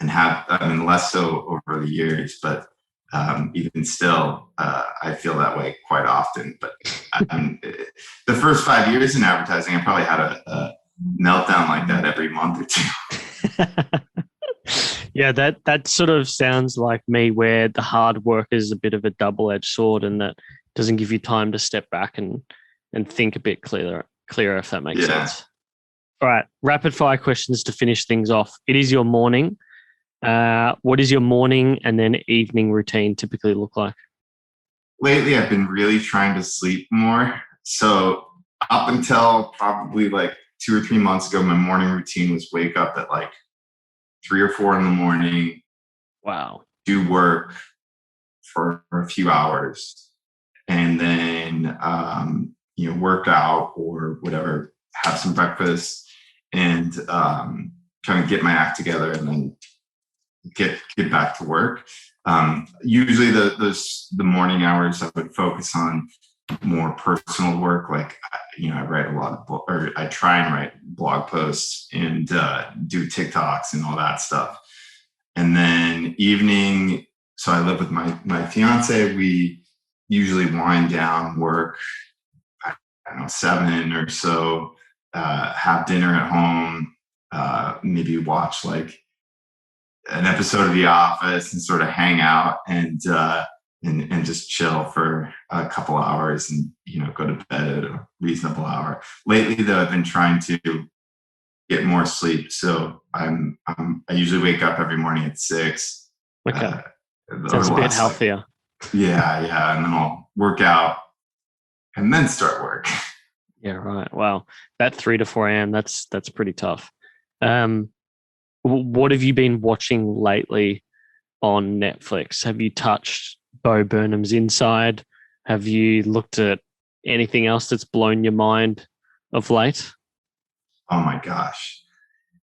Speaker 1: and less so over the years, but even still, I feel that way quite often. But the first 5 years in advertising, I probably had a meltdown like that every month or
Speaker 2: two. Yeah, that sort of sounds like me, where the hard work is a bit of a double-edged sword, and that doesn't give you time to step back and think a bit clearer, if that makes sense. All right, rapid fire questions to finish things off. It is your morning. What is your morning and then evening routine typically look like?
Speaker 1: Lately, I've been really trying to sleep more. So up until probably like 2 or 3 months ago, my morning routine was wake up at like 3 or 4 in the morning.
Speaker 2: Wow.
Speaker 1: Do work for a few hours, and then work out or whatever, have some breakfast, and kind of get my act together, and then get back to work. Usually the morning hours I would focus on more personal work. Like, I write a lot of or I try and write blog posts and do TikToks and all that stuff. And then evening, so I live with my fiance. We usually wind down work, I don't know, 7 or so, have dinner at home, maybe watch like an episode of The Office and sort of hang out and just chill for a couple hours, and go to bed at a reasonable hour. Lately, though, I've been trying to get more sleep, so I usually wake up every morning at 6.
Speaker 2: Okay, sounds a bit healthier.
Speaker 1: Yeah, and then I'll work out and then start work.
Speaker 2: Yeah, right. Wow, that 3 to 4 a.m. That's pretty tough. What have you been watching lately on Netflix? Have you touched Bo Burnham's Inside? Have you looked at anything else that's blown your mind of late?
Speaker 1: Oh my gosh.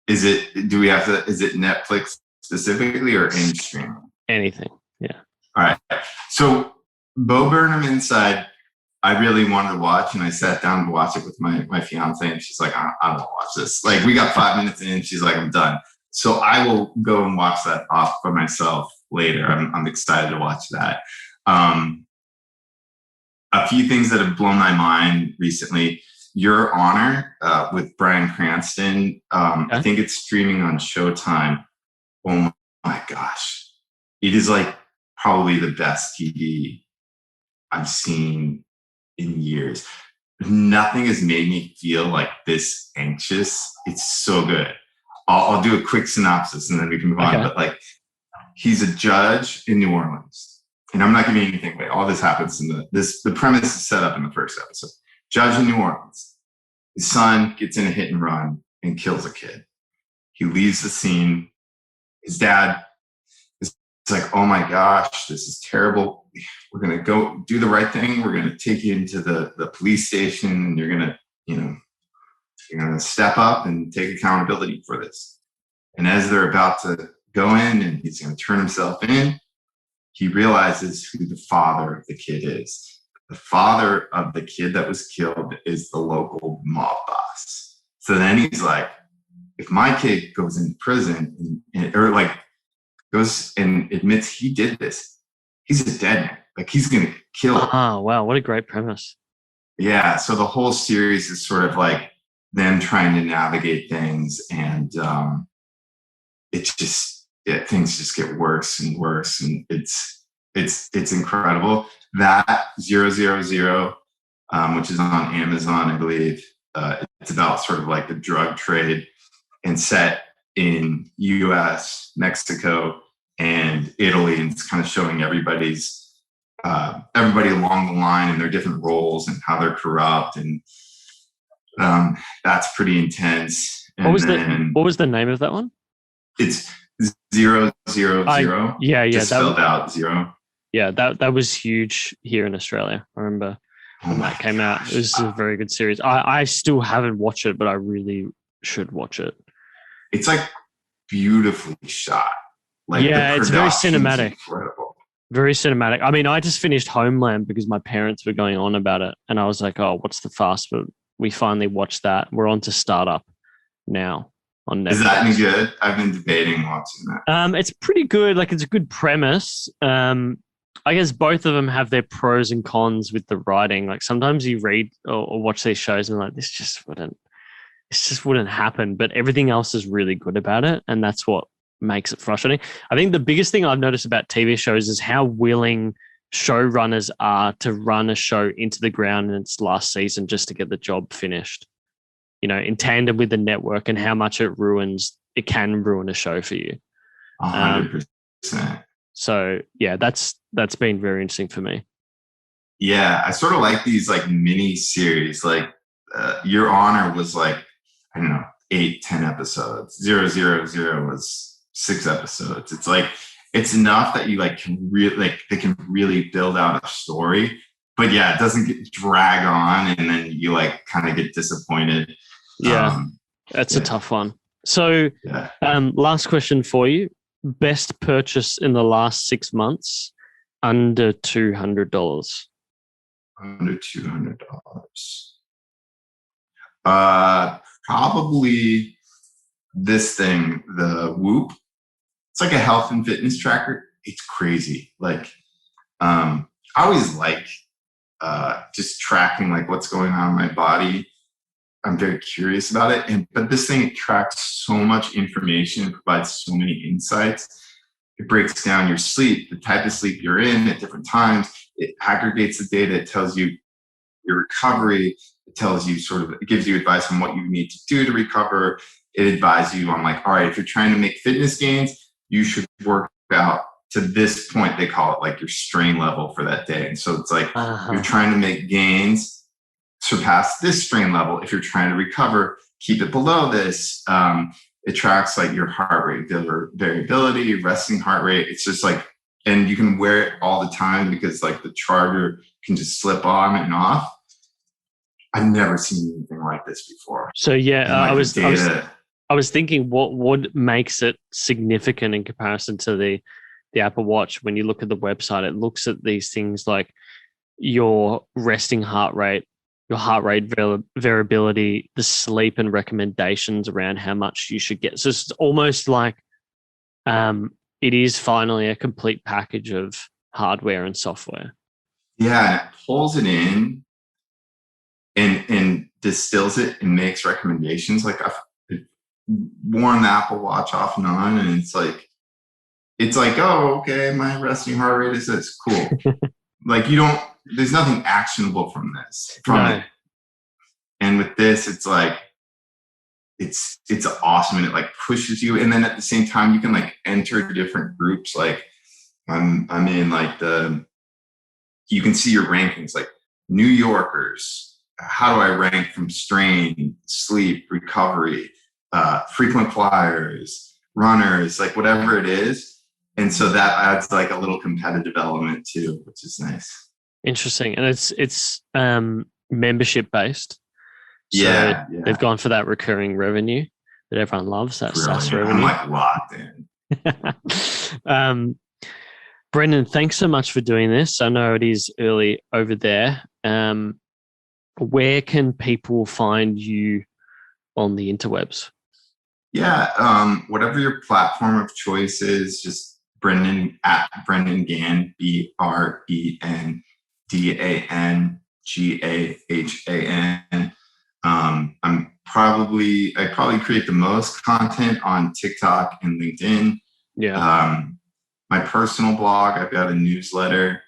Speaker 1: Is it Netflix specifically or any streaming?
Speaker 2: Anything. Yeah.
Speaker 1: All right. So Bo Burnham Inside, I really wanted to watch, and I sat down to watch it with my fiance, and she's like, I don't want to watch this. Like, we got 5 minutes in, she's like, I'm done. So I will go and watch that off by myself later. I'm excited to watch that. A few things that have blown my mind recently. Your Honor with Bryan Cranston. I think it's streaming on Showtime. Oh my gosh. It is like probably the best TV I've seen in years. Nothing has made me feel like this anxious. It's so good. I'll do a quick synopsis and then we can move on. But like, he's a judge in New Orleans, and I'm not giving you anything away. All this happens in the premise is set up in the first episode. Judge in New Orleans. His son gets in a hit and run and kills a kid. He leaves the scene. His dad is like, oh my gosh, this is terrible. We're going to go do the right thing. We're going to take you into the police station, and you're going to step up and take accountability for this. And as they're about to go in and he's going to turn himself in, he realizes who the father of the kid is. The father of the kid that was killed is the local mob boss. So then he's like, if my kid goes in prison or like goes and admits he did this, he's a dead man. Like, he's going to kill him.
Speaker 2: Oh, wow. What a great premise.
Speaker 1: Yeah. So the whole series is sort of like them trying to navigate things, and things just get worse and worse, and it's incredible. That 000, which is on Amazon, I believe, it's about sort of like the drug trade, and set in U.S., Mexico, and Italy, and it's kind of showing everybody along the line and their different roles and how they're corrupt, and that's pretty intense. And
Speaker 2: what was the name of that one?
Speaker 1: It's 000.
Speaker 2: Yeah,
Speaker 1: just spelled out 0.
Speaker 2: Yeah, that was huge here in Australia. I remember when that came out. It was a very good series. I still haven't watched it, but I really should watch it.
Speaker 1: It's like beautifully shot. Like,
Speaker 2: yeah, it's very cinematic.
Speaker 1: Incredible.
Speaker 2: Very cinematic. I mean, I just finished Homeland because my parents were going on about it, and I was like, oh, what's the fast? But we finally watched that. We're on to Startup now on Netflix.
Speaker 1: Is that any good? I've been debating watching that.
Speaker 2: It's pretty good. Like, it's a good premise. I guess both of them have their pros and cons with the writing. Like, sometimes you read or watch these shows and like, this just wouldn't happen. But everything else is really good about it, and that's what makes it frustrating. I think the biggest thing I've noticed about TV shows is how willing showrunners are to run a show into the ground in its last season just to get the job finished. In tandem with the network, and how much it can ruin a show for you.
Speaker 1: 100%.
Speaker 2: So yeah, that's been very interesting for me.
Speaker 1: Yeah, I sort of like these like mini series. Like Your Honor was like, I don't know, 8-10 episodes. 000 was 6 episodes. It's like, it's enough that you like can really they can really build out a story. But yeah, it doesn't drag on, and then you like kind of get disappointed.
Speaker 2: Yeah, that's a tough one. So, last question for you: best purchase in the last 6 months under $200.
Speaker 1: Under $200. Probably this thing, the Whoop. It's like a health and fitness tracker. It's crazy. Like, I always like just tracking like what's going on in my body. I'm very curious about it. But this thing, it tracks so much information and provides so many insights. It breaks down your sleep, the type of sleep you're in at different times. It aggregates the data. It tells you your recovery. It tells you it gives you advice on what you need to do to recover. It advises you on like, all right, if you're trying to make fitness gains, you should work out to this point. They call it like your strain level for that day. And so it's like, you're trying to make gains, surpass this strain level. If you're trying to recover, keep it below this. It tracks like your heart rate variability, resting heart rate. It's just like, and you can wear it all the time because like the charger can just slip on and off. I've never seen anything like this before.
Speaker 2: So yeah,
Speaker 1: And like
Speaker 2: I was thinking what makes it significant in comparison to the Apple Watch. When you look at the website, it looks at these things like your resting heart rate, your heart rate variability, the sleep, and recommendations around how much you should get. So it's almost like it is finally a complete package of hardware and software.
Speaker 1: Yeah, it pulls it in and distills it and makes recommendations. Like I've worn the Apple Watch off and on, and it's like, oh, okay, my resting heart rate is this. Cool. Like there's nothing actionable from this. It. And with this, it's like, it's awesome, and it like pushes you. And then at the same time, you can like enter different groups. Like I'm in like you can see your rankings, like New Yorkers. How do I rank from strain, sleep, recovery, frequent flyers, runners, like whatever it is. And so that adds like a little competitive element too, which is nice.
Speaker 2: Interesting. And it's membership based. So
Speaker 1: yeah.
Speaker 2: They've gone for that recurring revenue that everyone loves, that SaaS revenue.
Speaker 1: I'm like locked in.
Speaker 2: Brendan, thanks so much for doing this. I know it is early over there. Where can people find you on the interwebs?
Speaker 1: Yeah, whatever your platform of choice is, just Brendan at Brendan Gahan, BrendanGahan. I probably create the most content on TikTok and LinkedIn.
Speaker 2: Yeah.
Speaker 1: My personal blog, I've got a newsletter,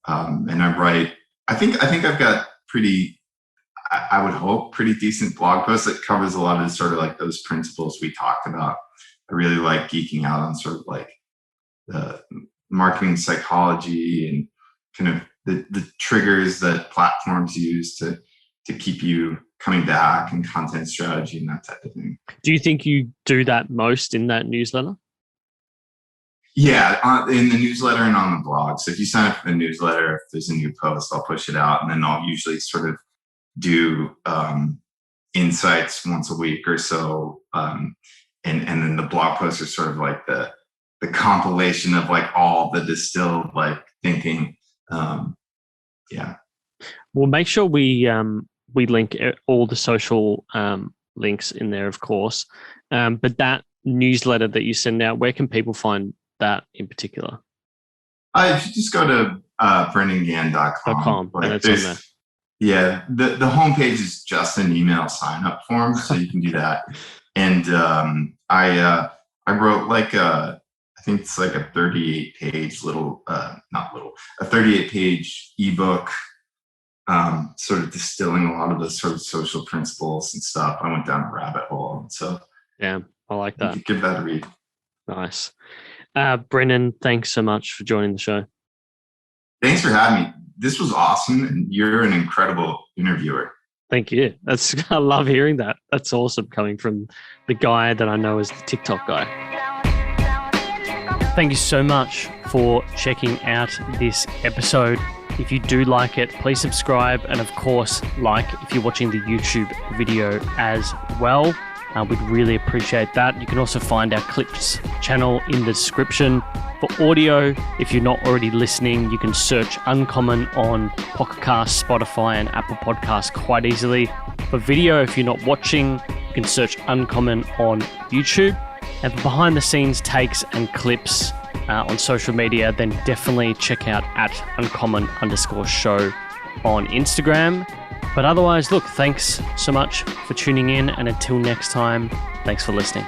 Speaker 1: and I write. I think I've got I would hope pretty decent blog posts that covers a lot of sort of like those principles we talked about. I really like geeking out on sort of like the marketing psychology and kind of the triggers that platforms use to keep you coming back, and content strategy and that type of thing.
Speaker 2: Do you think you do that most in that newsletter?
Speaker 1: Yeah, in the newsletter and on the blog. So if you sign up for the newsletter, if there's a new post, I'll push it out, and then I'll usually sort of do insights once a week or so, and then the blog posts are sort of like the compilation of like all the distilled like thinking. Yeah.
Speaker 2: We'll make sure we link all the social links in there, of course. But that newsletter that you send out, where can people find that in particular?
Speaker 1: If you just go to brendangahan.com.
Speaker 2: And it's on there.
Speaker 1: Yeah, the homepage is just an email sign up form, so you can do that. And I wrote like I think it's like a 38-page a 38-page ebook, sort of distilling a lot of the sort of social principles and stuff. I went down a rabbit hole, so
Speaker 2: yeah, I like that.
Speaker 1: Give that a read.
Speaker 2: Nice, Brendan. Thanks so much for joining the show.
Speaker 1: Thanks for having me. This was awesome, and you're an incredible interviewer.
Speaker 2: Thank you. I love hearing that. That's awesome coming from the guy that I know as the TikTok guy. Thank you so much for checking out this episode. If you do like it, please subscribe, and of course, like if you're watching the YouTube video as well. We'd really appreciate that. You can also find our Clips channel in the description. For audio, if you're not already listening, you can search Uncommon on Pocket Cast, Spotify, and Apple Podcasts quite easily. For video, if you're not watching, you can search Uncommon on YouTube. And for behind the scenes takes and clips on social media, then definitely check out at @uncommon_show on Instagram. But otherwise, look, thanks so much for tuning in, and until next time, thanks for listening.